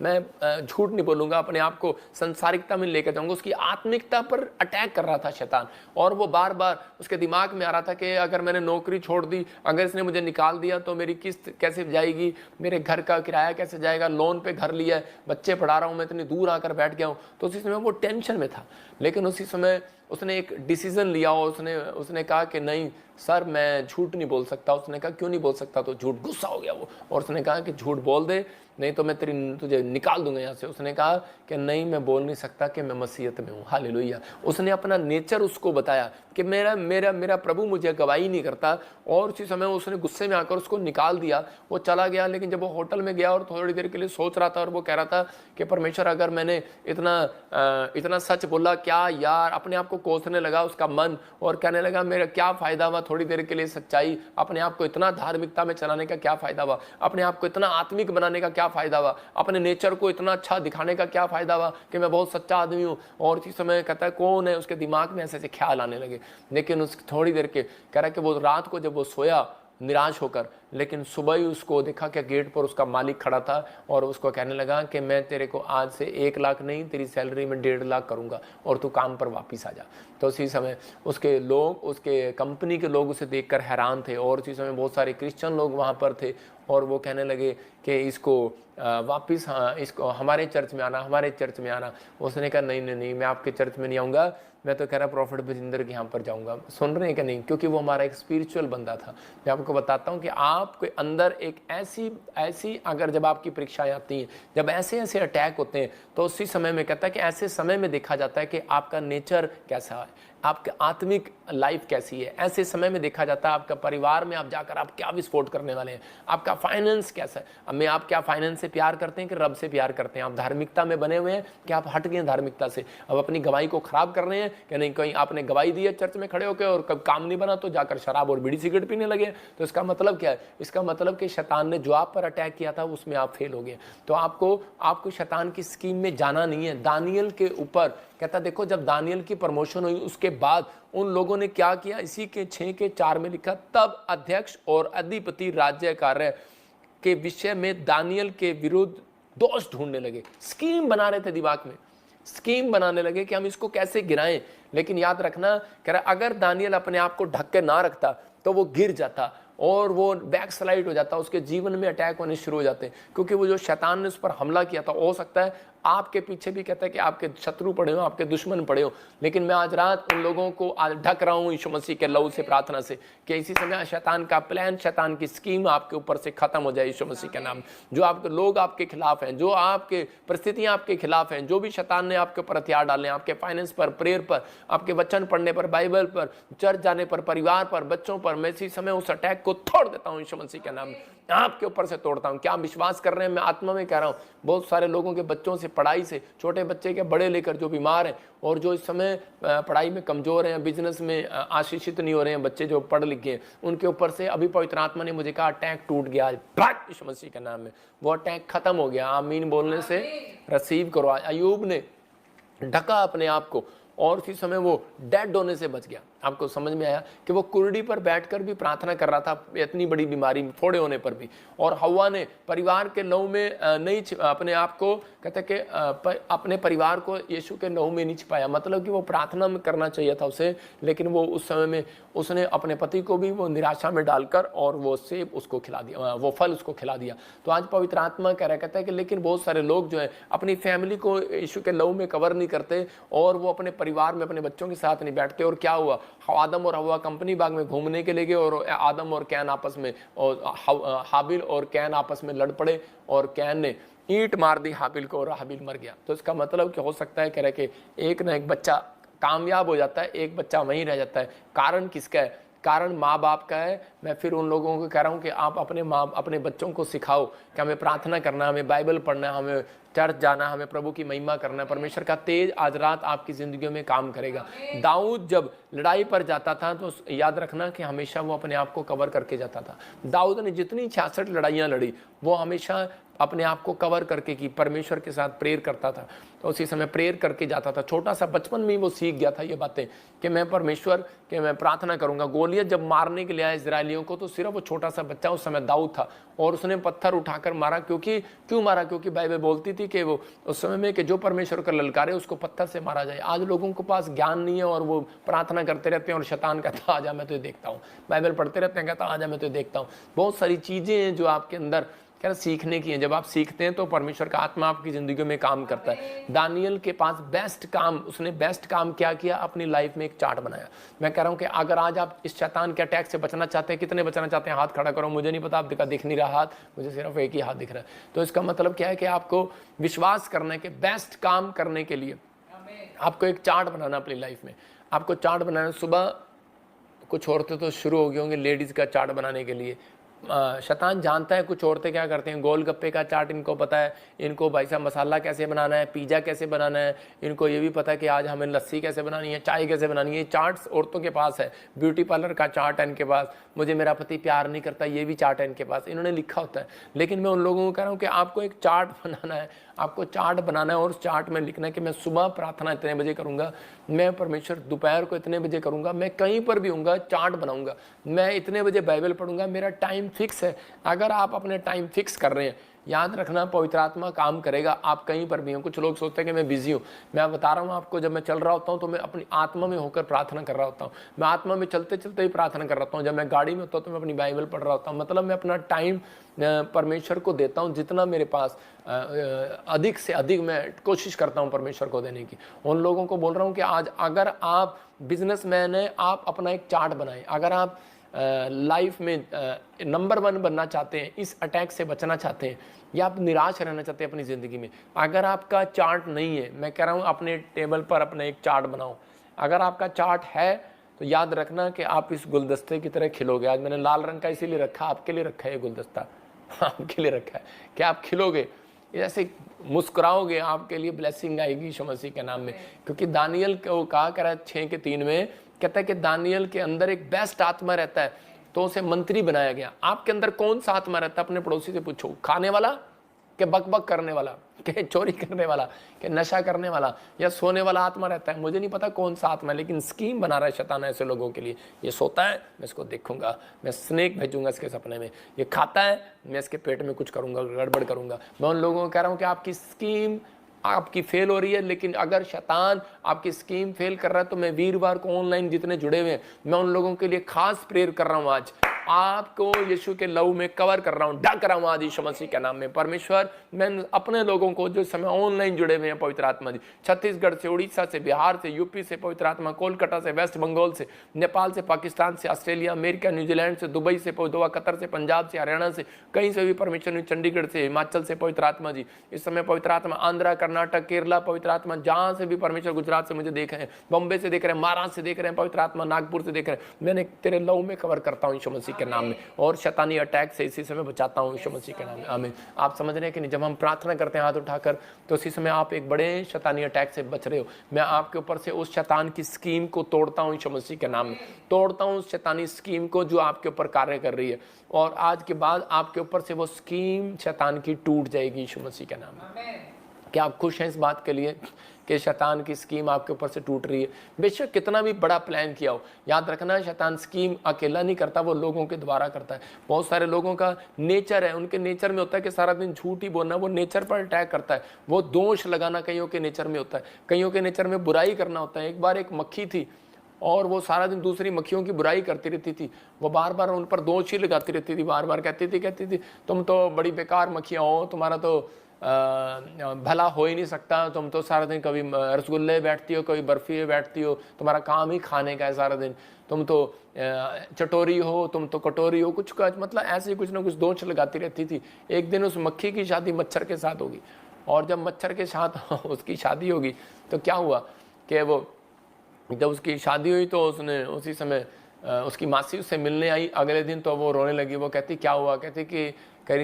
S1: मैं झूठ नहीं बोलूँगा, अपने आप को संसारिकता में लेकर जाऊँगा। उसकी आत्मिकता पर अटैक कर रहा था शैतान, और वो बार बार उसके दिमाग में आ रहा था कि अगर मैंने नौकरी छोड़ दी, अगर इसने मुझे निकाल दिया तो मेरी किस्त कैसे जाएगी, मेरे घर का किराया कैसे जाएगा, लोन पे घर लिया है, बच्चे पढ़ा रहा हूँ, मैं इतनी दूर आकर बैठ गया हूँ। तो उसी समय वो टेंशन में था, लेकिन उसी समय उसने एक डिसीजन लिया और उसने कहा कि नहीं सर मैं झूठ नहीं बोल सकता। उसने कहा क्यों नहीं बोल सकता, तो झूठ, गुस्सा हो गया वो, और उसने कहा कि झूठ बोल दे नहीं तो मैं तुझे निकाल दूंगा यहाँ से। उसने कहा कि नहीं मैं बोल नहीं सकता कि मैं मसीहत में हूँ। हालेलुया। उसने अपना नेचर उसको बताया कि मेरा प्रभु मुझे गवाही नहीं करता, और उसी समय उसने गुस्से में आकर उसको निकाल दिया। वो चला गया, लेकिन जब वो होटल में गया और थोड़ी देर के लिए सोच रहा था और वो कह रहा था कि परमेश्वर अगर मैंने इतना सच बोला क्या यार, अपने आप को कोसने लगा उसका मन और कहने लगा मेरा क्या फ़ायदा हुआ थोड़ी देर के लिए सच्चाई, अपने आप को इतना धार्मिकता में चलाने का क्या फ़ायदा हुआ, अपने आप को इतना आत्मिक बनाने का क्या फ़ायदा हुआ, अपने नेचर को इतना अच्छा दिखाने का क्या फ़ायदा हुआ कि मैं बहुत सच्चा आदमी हूँ। और इसी समय कहता है कौन है, उसके दिमाग में ऐसे ऐसे ख्याल आने लगे। लेकिन उस थोड़ी देर के कह रहा है कि वो रात को जब वो सोया निराश होकर, लेकिन सुबह ही उसको देखा कि गेट पर उसका मालिक खड़ा था और उसको कहने लगा कि मैं तेरे को आज से 1 लाख नहीं, तेरी सैलरी में 1.5 लाख करूँगा और तू काम पर वापस आ जा। तो उसी समय उसके लोग, उसके कंपनी के लोग उसे देखकर हैरान थे और उसी समय बहुत सारे क्रिश्चियन लोग वहाँ पर थे और वो कहने लगे कि इसको वापस, हाँ, इसको हमारे चर्च में आना, हमारे चर्च में आना। उसने कहा नहीं नहीं नहीं, मैं आपके चर्च में नहीं आऊँगा, मैं तो कह रहा प्रॉफिट बजिंदर के यहाँ पर जाऊँगा। सुन रहे हैं कि नहीं? क्योंकि वो हमारा एक स्पिरिचुअल बंदा था। मैं आपको बताता हूँ कि आपके अंदर एक ऐसी अगर जब आपकी परीक्षाएं आती हैं, जब ऐसे ऐसे अटैक होते हैं, तो उसी समय में कहता है कि ऐसे समय में देखा जाता है कि आपका नेचर कैसा है, आपका आत्मिक लाइफ कैसी है। ऐसे समय में देखा जाता है आपका परिवार में आप जाकर आप क्या विस्फोट करने वाले हैं, आपका फाइनेंस कैसा है। अब मैं आप क्या फाइनेंस से प्यार करते हैं कि रब से प्यार करते हैं? आप धार्मिकता में बने हुए हैं कि आप हट गए धार्मिकता से? अब अपनी गवाही को खराब कर रहे हैं कि नहीं? कहीं आपने गवाही दी है चर्च में खड़े होकर और कब काम नहीं बना तो जाकर शराब और बीड़ी सिगरेट पीने लगे। तो इसका मतलब क्या है? इसका मतलब कि शैतान ने जो आप पर अटैक किया था उसमें आप फेल हो गए। तो आपको शैतान की स्कीम में जाना नहीं है। दानियल के ऊपर कहता देखो, जब दानियल की प्रमोशन हुई उसके बाद उन लोगों ने क्या किया, इसी के 6:4 में लिखा, तब अध्यक्ष और अधिपति राज्य कार्य के विषय में दानियल के विरुद्ध दोष ढूंढने लगे। स्कीम बना रहे थे, दिमाग में स्कीम बनाने लगे कि हम इसको कैसे गिराएं। लेकिन याद रखना, कह रहा अगर दानियल अपने आप को ढक के ना रखता तो वो गिर जाता और वो बैक स्लाइड हो जाता, उसके जीवन में अटैक होने शुरू हो जाते। क्योंकि वो जो शैतान ने उस पर हमला किया था, हो सकता है आपके पीछे भी कहता है कि आपके शत्रु पड़े हो, आपके दुश्मन पड़े हो, लेकिन मैं आज रात उन लोगों को आज ढक रहा हूं यीशु मसीह के लहू से, प्रार्थना से, कि इसी समय शैतान का प्लान, शैतान की स्कीम आपके ऊपर से खत्म हो जाए यीशु मसीह के नाम। जो आपके लोग आपके खिलाफ हैं, जो आपके परिस्थितियां आपके खिलाफ हैं, जो भी शैतान ने आपके ऊपर हथियार डाले, आपके फाइनेंस पर, प्रेयर पर, आपके वचन पढ़ने पर, बाइबल पर, चर्च जाने पर, परिवार पर, बच्चों पर, मैं इसी समय उस अटैक को तोड़ देता हूं यीशु मसीह के नाम में, आपके ऊपर से तोड़ता हूं। क्या आप विश्वास कर रहे हैं? मैं आत्मा में कह रहा हूं, बहुत सारे लोगों के बच्चों से, पढ़ाई से, छोटे बच्चे के बड़े लेकर जो बीमार हैं और जो इस समय पढ़ाई में कमजोर हैं, बिजनेस में आशीषित नहीं हो रहे हैं, बच्चे जो पढ़ लिख गए, उनके ऊपर से अभी पवित्र आत्मा ने मुझे कहा अटैक टूट गया आज यीशु मसीह के नाम में, वो अटैक खत्म हो गया। आमीन बोलने से रिसीव करो। अयूब ने ढका अपने आप को और उसी समय वो डेड होने से बच गया। आपको समझ में आया कि वो कुर्डी पर बैठकर भी प्रार्थना कर रहा था, इतनी बड़ी बीमारी में, फोड़े होने पर भी। और हव्वा ने परिवार के लहू में नहीं अपने आप को, कहते कि अपने परिवार को यीशु के लहू में नहीं छिपाया। मतलब कि वो प्रार्थना में करना चाहिए था उसे, लेकिन वो उस समय में उसने अपने पति को भी वो निराशा में डालकर और वो सेब उसको खिला दिया, वो फल उसको खिला दिया। तो आज पवित्र आत्मा कह रहा, कहता है कि लेकिन बहुत सारे लोग जो है अपनी फैमिली को यीशु के लहू में कवर नहीं करते और वो अपने परिवार में अपने बच्चों के साथ नहीं बैठते। और क्या हुआ, आदम और हवा कंपनी बाग में घूमने के लिए गए और आदम और कैन आपस में, और हाबिल और कैन आपस में लड़ पड़े और कैन ने ईंट मार दी हाबिल को और हाबिल मर गया। तो इसका मतलब कि हो सकता है, कह रहे कि एक ना एक बच्चा कामयाब हो जाता है, एक बच्चा वहीं रह जाता है। कारण किसका है? कारण माँ बाप का है। मैं फिर उन लोगों को कह रहा हूँ कि आप अपने बच्चों को सिखाओ कि हमें प्रार्थना करना, हमें बाइबल पढ़ना, हमें चर्च जाना, हमें प्रभु की महिमा करना। परमेश्वर का तेज आज रात आपकी जिंदगियों में काम करेगा। दाऊद जब लड़ाई पर जाता था तो याद रखना कि हमेशा वो अपने आप को कवर करके जाता था। दाऊद ने जितनी 66 लड़ाइयाँ लड़ी वो हमेशा अपने आप को कवर करके की, परमेश्वर के साथ प्रेयर करता था। तो उसी समय प्रेयर करके जाता था। छोटा सा बचपन में ही वो सीख गया था ये बातें कि मैं परमेश्वर के मैं प्रार्थना करूंगा। गोलियत जब मारने के लिए आया इजरायलियों को तो सिर्फ वो छोटा सा बच्चा उस समय दाऊद था और उसने पत्थर उठाकर मारा। क्यों मारा? क्योंकि बाइबल बोलती थी कि वो उस समय में कि जो परमेश्वर का ललकारे उसको पत्थर से मारा जाए। आज लोगों के पास ज्ञान नहीं है और वो प्रार्थना करते रहते हैं और शैतान कहता आजा मैं तुझे देखता हूँ, बाइबल पढ़ते रहते हैं कहता आजा मैं तुझे देखता हूँ। बहुत सारी चीजें हैं जो आपके अंदर क्या सीखने की है। जब आप सीखते हैं तो परमेश्वर का आत्मा आपकी जिंदगी में काम करता है। दानियल के पास बेस्ट काम, उसने बेस्ट काम क्या किया? अपनी लाइफ में एक चार्ट बनाया। मैं कह रहा हूं कि अगर आज आप इस शैतान के अटैक से बचना चाहते हैं, कितने बचना चाहते हैं? हाथ खड़ा करो। मुझे नहीं पता, आप दिख नहीं रहा हाथ, मुझे सिर्फ एक ही हाथ दिख रहा है। तो इसका मतलब क्या है कि आपको विश्वास करना है कि बेस्ट काम करने के लिए आपको एक चार्ट बनाना अपनी लाइफ में। आपको चार्ट बनाना, सुबह कुछ औरतें तो शुरू हो गई होंगी लेडीज का चार्ट बनाने के लिए। शैतान जानता है कुछ औरतें क्या करते हैं, गोलगप्पे का चार्ट इनको पता है, इनको भाई साहब मसाला कैसे बनाना है, पिज़्ज़ा कैसे बनाना है, इनको ये भी पता है कि आज हमें लस्सी कैसे बनानी है, चाय कैसे बनानी है। चार्ट्स औरतों के पास है। ब्यूटी पार्लर का चार्ट है इनके पास, मुझे मेरा पति प्यार नहीं करता, ये भी चार्ट है इनके पास, इन्होंने लिखा होता है। लेकिन मैं उन लोगों को कह रहा हूँ कि आपको एक चार्ट बनाना है। आपको चार्ट बनाना है और उस चार्ट में लिखना है कि मैं सुबह प्रार्थना इतने बजे करूँगा, मैं परमेश्वर दोपहर को इतने बजे करूँगा, मैं कहीं पर भी हूँगा चार्ट बनाऊँगा, मैं इतने बजे बाइबल पढ़ूँगा, मेरा टाइम फिक्स है। अगर आप अपने टाइम फिक्स कर रहे हैं, याद रखना पवित्र आत्मा काम करेगा, आप कहीं पर भी हो। कुछ लोग सोचते हैं कि मैं बिजी हूँ, मैं बता रहा हूँ आपको, जब मैं चल रहा होता हूँ तो मैं अपनी आत्मा में होकर प्रार्थना कर रहा होता हूँ, मैं आत्मा में चलते चलते ही प्रार्थना कर रहा हूँ। जब मैं गाड़ी में होता हूँ तो मैं अपनी बाइबल पढ़ रहा होता हूँ। मतलब मैं अपना टाइम परमेश्वर को देता हूँ, जितना मेरे पास अधिक से अधिक मैं कोशिश करता हूँ परमेश्वर को देने की। उन लोगों को बोल रहा हूँ कि आज अगर आप बिजनेसमैन हैं, आप अपना एक चार्ट बनाएं। अगर आप लाइफ में नंबर 1 बनना चाहते हैं, इस अटैक से बचना चाहते हैं, या आप निराश रहना चाहते हैं अपनी ज़िंदगी में, अगर आपका चार्ट नहीं है, मैं कह रहा हूँ अपने टेबल पर अपना एक चार्ट बनाओ। अगर आपका चार्ट है तो याद रखना कि आप इस गुलदस्ते की तरह खिलोगे। आज मैंने लाल रंग का इसीलिए रखा, आपके लिए रखा है ये गुलदस्ता, आपके लिए रखा है कि आप खिलोगे, ऐसे मुस्कुराओगे, आपके लिए ब्लेसिंग आएगी यीशु मसीह के नाम में। क्योंकि दानियल को कहा करा 6:3 में, कहता है कि दानियल के अंदर एक बेस्ट आत्मा रहता है, तो उसे मंत्री बनाया गया। आपके अंदर कौन सा आत्मा रहता है? अपने पड़ोसी से पूछो, खाने वाला कि बकबक करने वाला, कि चोरी करने वाला, कि नशा करने वाला, या सोने वाला आत्मा रहता है? मुझे नहीं पता कौन सा आत्मा है, लेकिन स्कीम बना रहा है शैतान ऐसे लोगों के लिए। ये सोता है, मैं इसको देखूंगा, मैं स्नेक भेजूंगा इसके सपने में। ये खाता है, मैं इसके पेट में कुछ करूंगा, गड़बड़ करूंगा। मैं उन लोगों को कह रहा हूं कि आपकी स्कीम आपकी फेल हो रही है, लेकिन अगर शैतान आपकी स्कीम फेल कर रहा है तो मैं वीरवार को ऑनलाइन जितने जुड़े हुए हैं, मैं उन लोगों के लिए खास प्रेयर कर रहा हूं। आज आपको यीशु के लहू में कवर कर रहा हूं, ढक रहा हूं आज यीशु मसीह के नाम में। परमेश्वर, मैं अपने लोगों को जो समय ऑनलाइन जुड़े हुए हैं, पवित्र आत्मा जी, छत्तीसगढ़ से, उड़ीसा से, बिहार से, यूपी से, पवित्र आत्मा कोलकाता से, वेस्ट बंगाल से, नेपाल से, पाकिस्तान से, ऑस्ट्रेलिया, अमेरिका, न्यूजीलैंड से, दुबई से, दुआ, कतर से, पंजाब से, हरियाणा से, कहीं से भी परमेश्वर, चंडीगढ़ से, हिमाचल से, पवित्र आत्मा जी इस समय पवित्र आत्मा, आंध्रा, कर्नाटक, केरला, पवित्र आत्मा जहां से भी परमेश्वर, गुजरात से मुझे देख रहे हैं, बॉम्बे से देख रहे हैं, महाराष्ट्र से देख रहे हैं, पवित्र आत्मा नागपुर से देख रहे हैं, मैंने तेरे लहू में कवर करता हूं यीशु मसीह के नाम में, और शैतानी अटैक से इसी समय बचाता हूं यीशु मसीह के नाम में। आमीन। आप समझ रहे हैं कि नहीं? जब हम प्रार्थना करते हैं हाथ उठाकर, तो इसी समय आप एक बड़े शैतानी अटैक से बच रहे हो। मैं आपके ऊपर से उस शैतान की स्कीम को तोड़ता हूं यीशु मसीह के नाम में, तोड़ता हूं उस शैतानी स्कीम को जो आपके ऊपर कार्य कर रही है, और आज के बाद आपके ऊपर से वो स्कीम शैतान की टूट जाएगी यीशु मसीह के नाम में। क्या आप खुश हैं इस बात के लिए कि शैतान की स्कीम आपके ऊपर से टूट रही है? बेशक कितना भी बड़ा प्लान किया हो, याद रखना शैतान स्कीम अकेला नहीं करता, वो लोगों के द्वारा करता है। बहुत सारे लोगों का नेचर है, उनके नेचर में होता है कि सारा दिन झूठ ही बोलना, वो नेचर पर अटैक करता है। वो दोष लगाना कईयों के नेचर में होता है, कईयों के नेचर में बुराई करना होता है। एक बार एक मक्खी थी और वो सारा दिन दूसरी मक्खियों की बुराई करती रहती थी, वो बार बार उन पर दोष ही लगाती रहती थी, बार बार कहती थी तुम तो बड़ी बेकार मक्खियाँ हो, तुम्हारा तो भला हो ही नहीं सकता, तुम तो सारा दिन कभी रसगुल्ले बैठती हो, कभी बर्फी बैठती हो, तुम्हारा काम ही खाने का है सारा दिन, तुम तो चटोरी हो, तुम तो कटोरी हो, कुछ मतलब ऐसे ही कुछ ना कुछ दोष लगाती रहती थी। एक दिन उस मक्खी की शादी मच्छर के साथ होगी, और जब मच्छर के साथ उसकी शादी होगी तो क्या हुआ कि वो जब उसकी शादी हुई तो उसने उसी समय उसकी मासी उससे मिलने आई अगले दिन, तो वो रोने लगी। वो कहती क्या हुआ? कहती कि कह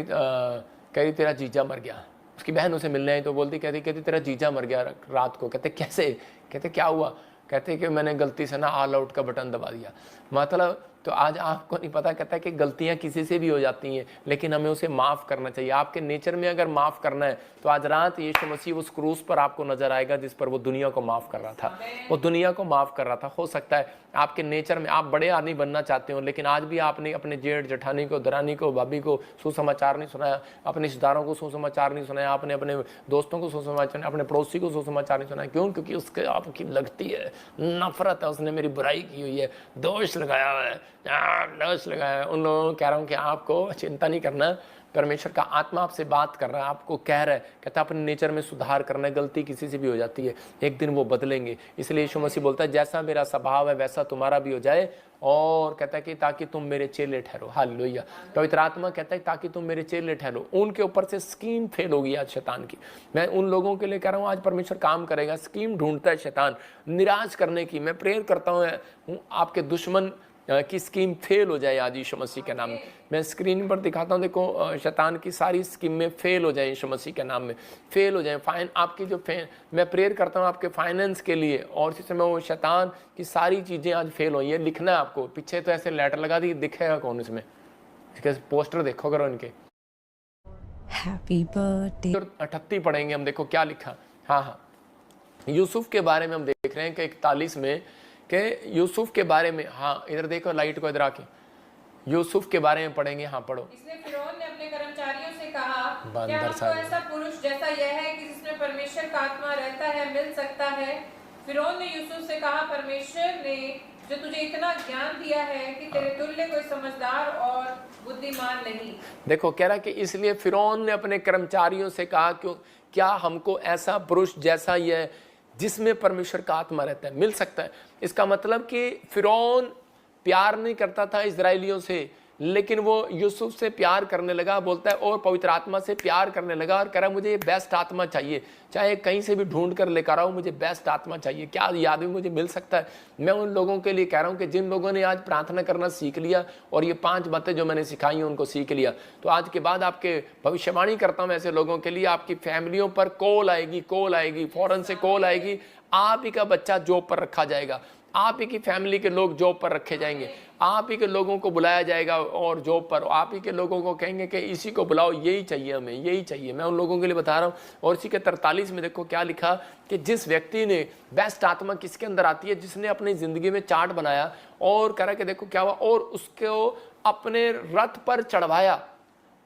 S1: रही तेरा जीजा मर गया। उसकी बहन उसे मिलने आई तो बोलती कहती तेरा जीजा मर गया रात को। कहते कैसे? कहते क्या हुआ? कहते कि मैंने गलती से ना ऑल आउट का बटन दबा दिया। मतलब तो आज आपको नहीं पता, कहता है कि गलतियां किसी से भी हो जाती हैं, लेकिन हमें उसे माफ़ करना चाहिए। आपके नेचर में अगर माफ़ करना है तो आज रात यीशु मसीह उस क्रूस पर आपको नजर आएगा जिस पर वो दुनिया को माफ़ कर रहा था, वो दुनिया को माफ़ कर रहा था। हो सकता है आपके नेचर में आप बड़े आदमी बनना चाहते हो, लेकिन आज भी आपने अपने जेठ जेठानी को, दरानी को, भाभी को सुसमाचार नहीं सुनाया, अपने रिश्तेदारों को सुसमाचार नहीं सुनाया, आपने अपने दोस्तों को सुसमाचार, अपने पड़ोसी को सुसमाचार नहीं सुनाया। क्यों? क्योंकि उसके आपकी लगती है, नफरत है, उसने मेरी बुराई की हुई है, दोष लगाया हुआ है, दोष लगाया है। उन लोगों को कह रहा हूँ कि आपको चिंता नहीं करना, परमेश्वर का आत्मा आपसे बात कर रहा है, आपको कह रहा है, कहता है अपने नेचर में सुधार करना है। गलती किसी से भी हो जाती है, एक दिन वो बदलेंगे। इसलिए यीशु मसीह बोलता है जैसा मेरा स्वभाव है वैसा तुम्हारा भी हो जाए, और कहता है कि ताकि तुम मेरे चेले ठहरो। हालेलुया। पवित्र आत्मा कहता है ताकि तुम मेरे चेले ठहरो। उनके ऊपर से स्कीम फेल होगी आज शैतान की। मैं उन लोगों के लिए कह रहा हूँ आज परमेश्वर काम करेगा। स्कीम ढूंढता है शैतान निराश करने की। मैं प्रेयर करता हूँ आपके दुश्मन की स्कीम फेल हो जाए आज यीशु मसीह के नाम में। मैं स्क्रीन पर दिखाता हूँ, देखो शैतान की सारी स्कीम में फेल हो जाए यीशु मसीह के नाम में, फेल हो जाए। आपकी जो मैं प्रेयर करता हूँ आपके फाइनेंस के लिए, और इसी समय वो शैतान की सारी चीज़ें आज फेल हो। ये लिखना है आपको, पीछे तो ऐसे लेटर लगा दी, दिखेगा कौन इसमें? पोस्टर देखो करो इनके।
S3: Happy birthday.
S1: 38 पढ़ेंगे हम, देखो क्या लिखा। हाँ हाँ, यूसुफ के बारे में हम देख रहे हैं कि 41 में कि यूसुफ के बारे में, हाँ इधर देखो लाइट को इधर आके, यूसुफ के बारे में पढ़ेंगे। हाँ पढ़ो।
S2: इसलिए फिरौन ने अपने कर्मचारियों से कहा,
S1: बंदर
S2: क्या हमको
S1: साहब।
S2: ऐसा पुरुष जैसा यह है कि जिसमें परमेश्वर का आत्मा रहता है मिल सकता है? फिरौन ने यूसुफ से कहा, परमेश्वर ने जो तुझे इतना ज्ञान दिया है कि तेरे तुल्य कोई समझदार और बुद्धिमान नहीं।
S1: देखो कह रहा कि इसलिए फिरौन ने अपने कर्मचारियों से कहा, क्यों, क्या हमको ऐसा पुरुष जैसा यह जिसमें परमेश्वर का आत्मा रहता है मिल सकता है? इसका मतलब कि फिरौन प्यार नहीं करता था इजराइलियों से, लेकिन वो यूसुफ से प्यार करने लगा, बोलता है, और पवित्र आत्मा से प्यार करने लगा और कह रहा मुझे बेस्ट आत्मा चाहिए, चाहे कहीं से भी ढूंढ कर लेकर आओ, मुझे बेस्ट आत्मा चाहिए। क्या ये आदमी मुझे मिल सकता है? मैं उन लोगों के लिए कह रहा हूँ कि जिन लोगों ने आज प्रार्थना करना सीख लिया और ये 5 बातें जो मैंने सिखाई हैं उनको सीख लिया, तो आज के बाद आपके भविष्यवाणी करता हूँ ऐसे लोगों के लिए, आपकी फैमिलियों पर कॉल आएगी, फौरन से कॉल आएगी, आप ही का बच्चा जॉब पर रखा जाएगा, आप ही की फैमिली के लोग जॉब पर रखे जाएंगे, आप ही के लोगों को बुलाया जाएगा और जॉब पर आप ही के लोगों को कहेंगे कि इसी को बुलाओ, यही चाहिए हमें, यही चाहिए। मैं उन लोगों के लिए बता रहा हूँ। और इसी के 43 में देखो क्या लिखा कि जिस व्यक्ति ने, बेस्ट आत्मा किसके अंदर आती है? जिसने अपनी जिंदगी में चार्ट बनाया और कह रहा कि देखो क्या हुआ, और उसको अपने रथ पर चढ़वाया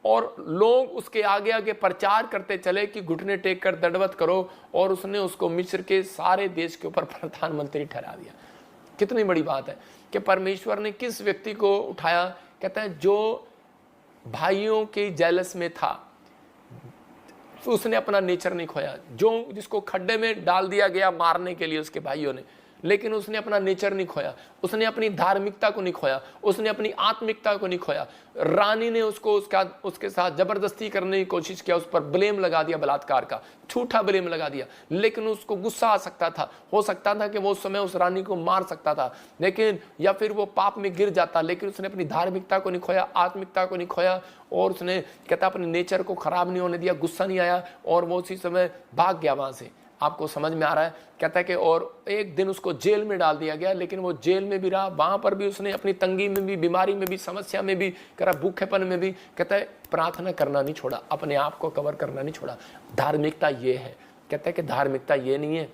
S1: और लोग उसके आगे आगे प्रचार करते चले कि घुटने टेक कर दंडवत करो, और उसने उसको मिस्र के सारे देश के ऊपर प्रधानमंत्री ठहरा दिया। कितनी बड़ी बात है कि परमेश्वर ने किस व्यक्ति को उठाया। कहता है जो भाइयों के जेलस में था, उसने अपना नेचर नहीं खोया, जो जिसको खड्डे में डाल दिया गया मारने के लिए उसके भाइयों ने, लेकिन उसने अपना नेचर नहीं खोया, उसने अपनी धार्मिकता को नहीं खोया, उसने अपनी आत्मिकता को नहीं खोया। रानी ने उसको उसके साथ जबरदस्ती करने की कोशिश किया, उस पर ब्लेम लगा दिया, बलात्कार का झूठा ब्लेम लगा दिया, लेकिन उसको गुस्सा आ सकता था, हो सकता था कि वो उस समय उस रानी को मार सकता था, लेकिन या फिर वो पाप में गिर जाता, लेकिन उसने अपनी धार्मिकता को नहीं खोया, आत्मिकता को नहीं खोया, और उसने कहता अपने नेचर को खराब नहीं होने दिया, गुस्सा नहीं आया, और वो उसी समय भाग गया वहां से। आपको समझ में आ रहा है? कहता है कि और एक दिन उसको जेल में डाल दिया गया, लेकिन वो जेल में भी रहा, वहां पर भी उसने अपनी तंगी में भी, बीमारी में भी, समस्या में भी, करा भूखेपन में भी, कहता है प्रार्थना करना नहीं छोड़ा, अपने आप को कवर करना नहीं छोड़ा। धार्मिकता ये है। कहता है कि धार्मिकता ये नहीं है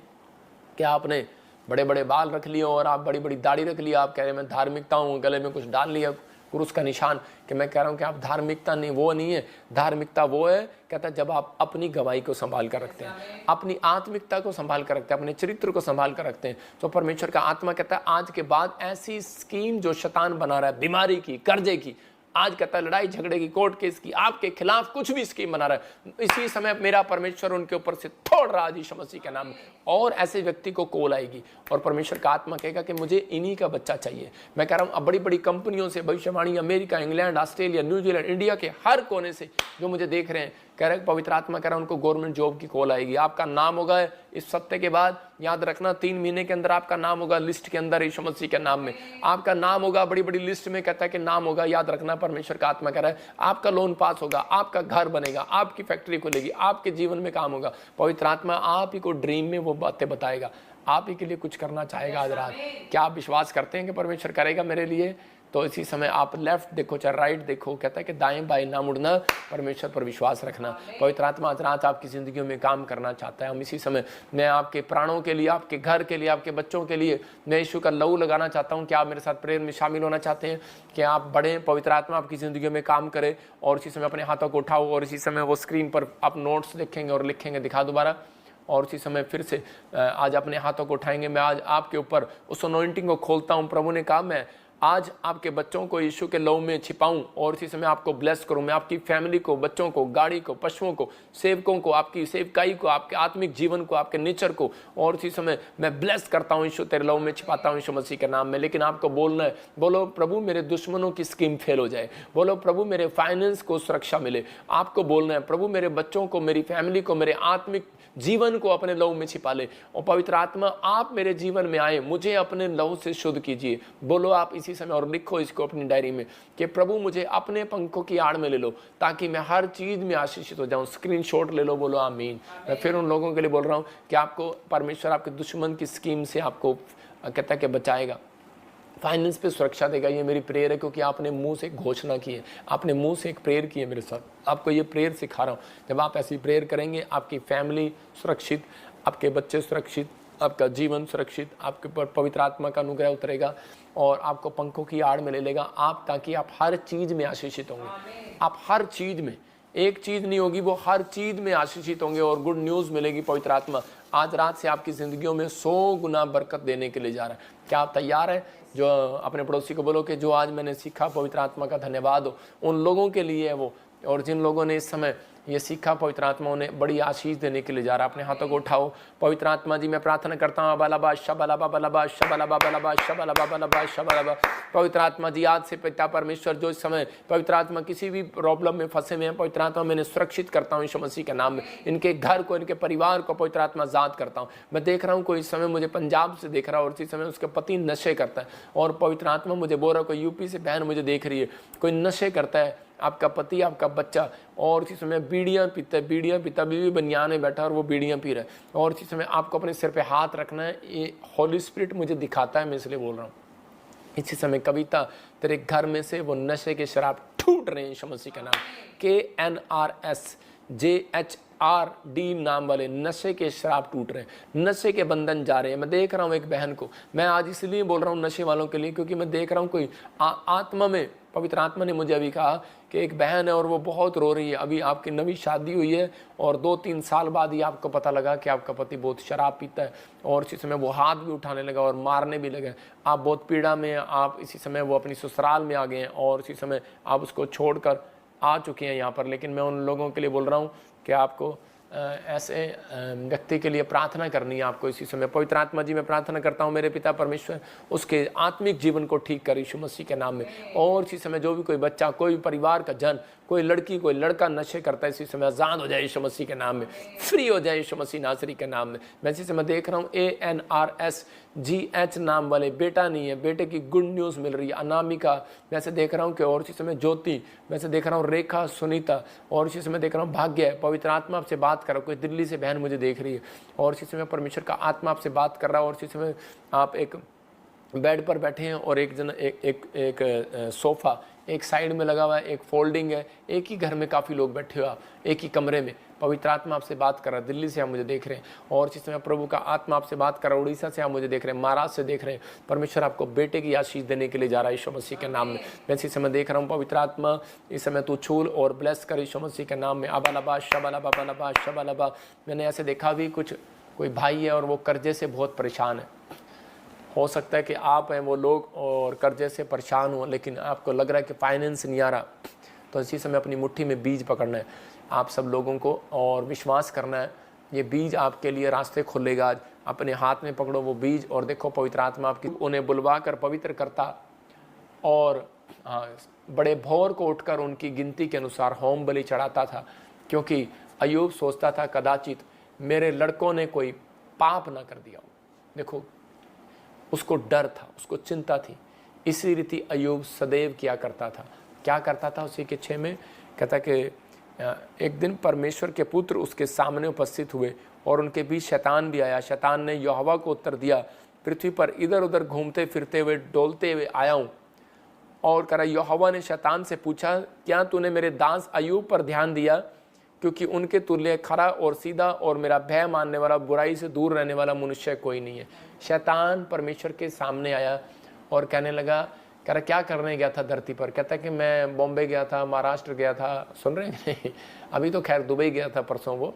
S1: कि आपने बड़े बड़े बाल रख लिए और आप बड़ी बड़ी दाढ़ी रख लिया, आप कह रहे हैं मैं धार्मिकता हूँ, गले में कुछ डाल लिया क्रूस का निशान, कि मैं कह रहा हूँ कि आप धार्मिकता नहीं, वो नहीं है। धार्मिकता वो है, कहता है जब आप अपनी गवाही को संभाल कर रखते हैं, अपनी आत्मिकता को संभाल कर रखते हैं, अपने चरित्र को संभाल कर रखते हैं, तो परमेश्वर का आत्मा कहता है आज के बाद ऐसी स्कीम जो शैतान बना रहा है, बीमारी की, कर्जे की, आज कहता है लड़ाई झगड़े की, कोर्ट केस की, आपके खिलाफ कुछ भी स्कीम बना रहा है, इसी समय मेरा परमेश्वर उनके ऊपर से तोड़ रहा है यीशु मसीह के नाम में। और ऐसे व्यक्ति को कॉल आएगी और परमेश्वर का आत्मा कहेगा कि मुझे इन्हीं का बच्चा चाहिए। मैं कह रहा हूँ अब बड़ी बड़ी कंपनियों से भविष्यवाणी, America, England, Australia, New Zealand, India के हर कोने से जो मुझे देख रहे हैं, कह रहे पवित्र आत्मा कह रहा है उनको गवर्नमेंट जॉब की कॉल आएगी। आपका नाम होगा इस सप्ताह के बाद, याद रखना 3 महीने के अंदर आपका नाम होगा लिस्ट के अंदर, यीशु मसीह के नाम में आपका नाम होगा, बड़ी बड़ी लिस्ट में कहता है कि नाम होगा। याद रखना परमेश्वर का आत्मा कह रहा है आपका लोन पास होगा, आपका घर बनेगा, आपकी फैक्ट्री खुलेगी, आपके जीवन में काम होगा। पवित्र आत्मा आप ही को ड्रीम में वो बातें बताएगा, आप ही के लिए कुछ करना चाहेगा आज रात। क्या आप विश्वास करते हैं कि परमेश्वर करेगा मेरे लिए? तो इसी समय आप लेफ्ट देखो चाहे राइट देखो, कहता है कि दाएं बाएं ना मुड़ना, परमेश्वर पर विश्वास रखना। पवित्र आत्मा आज रात आपकी जिंदगी में काम करना चाहता है। हम इसी समय मैं आपके प्राणों के लिए, आपके घर के लिए, आपके बच्चों के लिए मैं यीशु का लहू लगाना चाहता हूं। क्या आप मेरे साथ प्रेयर में शामिल होना चाहते हैं कि आप बढ़ें, पवित्र आत्मा आपकी जिंदगी में काम करे? और इसी समय अपने हाथों को उठाओ और इसी समय वो स्क्रीन पर आप नोट्स लिखेंगे और लिखेंगे, दिखा दोबारा। और उसी समय फिर से आज अपने हाथों को उठाएंगे। मैं आज आपके ऊपर उस अनॉइंटिंग को खोलता हूं। प्रभु ने कहा मैं आज आपके बच्चों को यीशु के लहू में छिपाऊं और इसी समय आपको ब्लेस करूं। मैं आपकी फैमिली को, बच्चों को, गाड़ी को, पशुओं को, सेवकों को, आपकी सेवकाई को, आपके आत्मिक जीवन को, आपके नेचर को, और इसी समय मैं ब्लेस करता हूं। यीशु तेरे लहू में छिपाता हूं यीशु मसीह के नाम में। लेकिन आपको बोलना है, बोलो प्रभु मेरे दुश्मनों की स्कीम फेल हो जाए, बोलो प्रभु मेरे फाइनेंस को सुरक्षा मिले। आपको बोलना है प्रभु मेरे बच्चों को, मेरी फैमिली को, मेरे आत्मिक जीवन को अपने लहू में छिपा ले। और पवित्र आत्मा आप मेरे जीवन में आए, मुझे अपने लहू से शुद्ध कीजिए। बोलो आप इसी समय और लिखो इसको अपनी डायरी में कि प्रभु मुझे अपने पंखों की आड़ में ले लो ताकि मैं हर चीज में आशीषित हो जाऊं। स्क्रीनशॉट ले लो, बोलो आमीन। मैं फिर उन लोगों के लिए बोल रहा हूं कि आपको परमेश्वर आपके दुश्मन की स्कीम से आपको कहता है कि बचाएगा। फाइनेंस पे सुरक्षा देगा। ये मेरी प्रेयर है, क्योंकि आपने मुंह से घोषणा की है, आपने मुंह से एक प्रेयर की है मेरे साथ। आपको ये प्रेयर सिखा रहा हूँ। जब आप ऐसी प्रेयर करेंगे, आपकी फैमिली सुरक्षित, आपके बच्चे सुरक्षित, आपका जीवन सुरक्षित, आपके ऊपर पवित्र आत्मा का अनुग्रह उतरेगा और आपको पंखों की आड़ में ले लेगा आप, ताकि आप हर चीज़ में आशीषित होंगे। आप हर चीज़ में, एक चीज़ नहीं होगी, वो हर चीज़ में आशीषित होंगे और गुड न्यूज़ मिलेगी। पवित्र आत्मा आज रात से आपकी ज़िंदगियों में 100 गुना बरकत देने के लिए जा रहा है। क्या आप तैयार हैं? जो अपने पड़ोसी को बोलो कि जो आज मैंने सीखा, पवित्र आत्मा का धन्यवाद हो उन लोगों के लिए है वो, और जिन लोगों ने इस समय ये सीखा, पवित्र आत्मा उन्हें बड़ी आशीष देने के लिए जा रहा है। अपने हाथों को उठाओ। पवित्र आत्मा जी, मैं प्रार्थना करता हूँ, बलबा शबलबा बलबा शबलबा बलबा शबलबा बलबा शबलबा। पवित्र आत्मा जी, आज से पिता परमेश्वर जो इस समय पवित्र आत्मा किसी भी प्रॉब्लम में फंसे हुए हैं, पवित्र आत्मा मैंने सुरक्षित करता हूँ यीशु मसीह के नाम में। इनके घर को, इनके परिवार को पवित्र आत्मा आजाद करता हूँ। मैं देख रहा हूँ कोई इस समय मुझे पंजाब से देख रहा है और इसी समय उसके पति नशे करता है, और पवित्र आत्मा मुझे बोल रहा है कोई यूपी से बहन मुझे देख रही है, कोई नशे करता है, आपका पति, आपका बच्चा, और इसी समय बीड़ियाँ पीता है, बीड़ियाँ पीता, बीवी बनियान में बैठा और वो बीड़ियाँ पी रहा है, और इसी समय आपको अपने सिर पे हाथ रखना है। ये होली स्पिरिट मुझे दिखाता है, मैं इसलिए बोल रहा हूँ। इसी समय कविता, तेरे घर में से वो नशे के शराब टूट रहे हैं यीशु मसीह का नाम। KNRSJHRD नाम वाले नशे के शराब टूट रहे हैं, नशे के बंधन जा रहे हैं। मैं देख रहा हूँ एक बहन को, मैं आज इसलिए बोल रहा हूँ नशे वालों के लिए, क्योंकि मैं देख रहा हूँ कोई आत्मा में, पवित्र आत्मा ने मुझे अभी कहा कि एक बहन है और वो बहुत रो रही है। अभी आपकी नवी शादी हुई है और 2-3 साल बाद ही आपको पता लगा कि आपका पति बहुत शराब पीता है, और इसी समय वो हाथ भी उठाने लगा और मारने भी लगे। आप बहुत पीड़ा में, आप इसी समय वो अपनी ससुराल में आ गए हैं और इसी समय आप उसको छोड़कर आ चुके हैं यहाँ पर। लेकिन मैं उन लोगों के लिए बोल रहा हूँ कि आपको ऐसे व्यक्ति के लिए प्रार्थना करनी है आपको इसी समय। पवित्र आत्मा जी, मैं प्रार्थना करता हूँ मेरे पिता परमेश्वर उसके आत्मिक जीवन को ठीक कर यीशु मसीह के नाम में। और इसी समय जो भी कोई बच्चा, कोई परिवार का जन, कोई लड़की, कोई लड़का नशे करता है, इसी समय आज़ाद हो जाए यीशु मसीह के नाम में, फ्री हो जाए यीशु मसीह नासरी के नाम में। मैं इसी समय देख रहा हूँ ANRSGH नाम वाले बेटा नहीं है, बेटे की गुड न्यूज़ मिल रही है। अनामिका, मैं से देख रहा हूँ कि, और इसी समय ज्योति, मैं से देख रहा हूँ रेखा, सुनीता, और इसी समय देख रहा हूँ भाग्य। पवित्र आत्मा आपसे बात कर रहा हूँ, कोई दिल्ली से बहन मुझे देख रही है और इसी समय परमेश्वर का आत्मा आपसे बात कर रहा है। और इसी समय आप एक बेड पर बैठे हैं और एक जन एक सोफ़ा एक साइड में लगा हुआ है, एक फोल्डिंग है, एक ही घर में काफ़ी लोग बैठे हुए, एक ही कमरे में। पवित्र आत्मा आपसे बात कर रहा है। दिल्ली से आप मुझे देख रहे हैं और इस समय प्रभु का आत्मा आपसे बात कर रहा है। उड़ीसा से आप मुझे देख रहे हैं, महाराष्ट्र से देख रहे हैं। परमेश्वर आपको बेटे की आशीष देने के लिए जा रहा है यीशु मसीह के नाम में। मैं इसी समय देख रहा हूँ पवित्र आत्मा इस समय तू छूल और ब्लेस कर यीशु मसीह के नाम में। अबालबा शबालबा बलबा शबालबा। मैंने ऐसे देखा भी, कुछ कोई भाई है और वो कर्जे से बहुत परेशान है। हो सकता है कि आप हैं वो लोग और कर्जे से परेशान हो, लेकिन आपको लग रहा है कि फाइनेंस नहीं आ रहा, तो इसी समय अपनी मुट्ठी में बीज पकड़ना है आप सब लोगों को और विश्वास करना है। ये बीज आपके लिए रास्ते खोलेगा। आज अपने हाथ में पकड़ो वो बीज और देखो पवित्र आत्मा आपकी उन्हें बुलवा कर पवित्र करता और बड़े भोर को उठकर उनकी गिनती के अनुसार होम बलि चढ़ाता था, क्योंकि अय्यूब सोचता था कदाचित मेरे लड़कों ने कोई पाप ना कर दिया हो। देखो, उसको डर था, उसको चिंता थी। इसी रीति अय्यूब सदैव किया करता था। क्या करता था? उसी के 6 में कहता कि एक दिन परमेश्वर के पुत्र उसके सामने उपस्थित हुए और उनके बीच शैतान भी आया। शैतान ने यहोवा को उत्तर दिया, पृथ्वी पर इधर उधर घूमते फिरते हुए डोलते हुए आया हूँ। और कह रहा, यहोवा ने शैतान से पूछा, क्या तूने मेरे दास अय्यूब पर ध्यान दिया? क्योंकि उनके तुल्य खरा और सीधा और मेरा भय मानने वाला, बुराई से दूर रहने वाला मनुष्य कोई नहीं है। शैतान परमेश्वर के सामने आया और कहने लगा, कह रहा क्या करने गया था धरती पर? कहता कि मैं बॉम्बे गया था, महाराष्ट्र गया था। सुन रहे हैं? अभी तो खैर दुबई गया था परसों वो,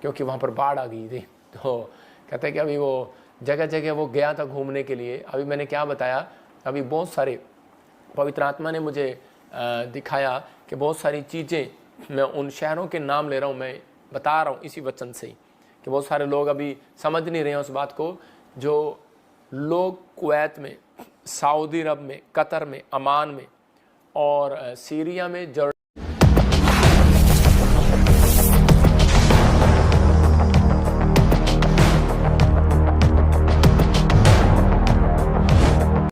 S1: क्योंकि वहाँ पर बाढ़ आ गई थी। तो कहता है कि अभी वो जगह जगह वो गया था घूमने के लिए। अभी मैंने क्या बताया, अभी बहुत सारे पवित्र आत्मा ने मुझे दिखाया कि बहुत सारी चीज़ें, मैं उन शहरों के नाम ले रहा हूँ, मैं बता रहा हूँ इसी वचन से ही कि बहुत सारे लोग अभी समझ नहीं रहे हैं उस बात को। जो लोग कुवैत में, सऊदी अरब में, कतर में, अमान में और सीरिया में,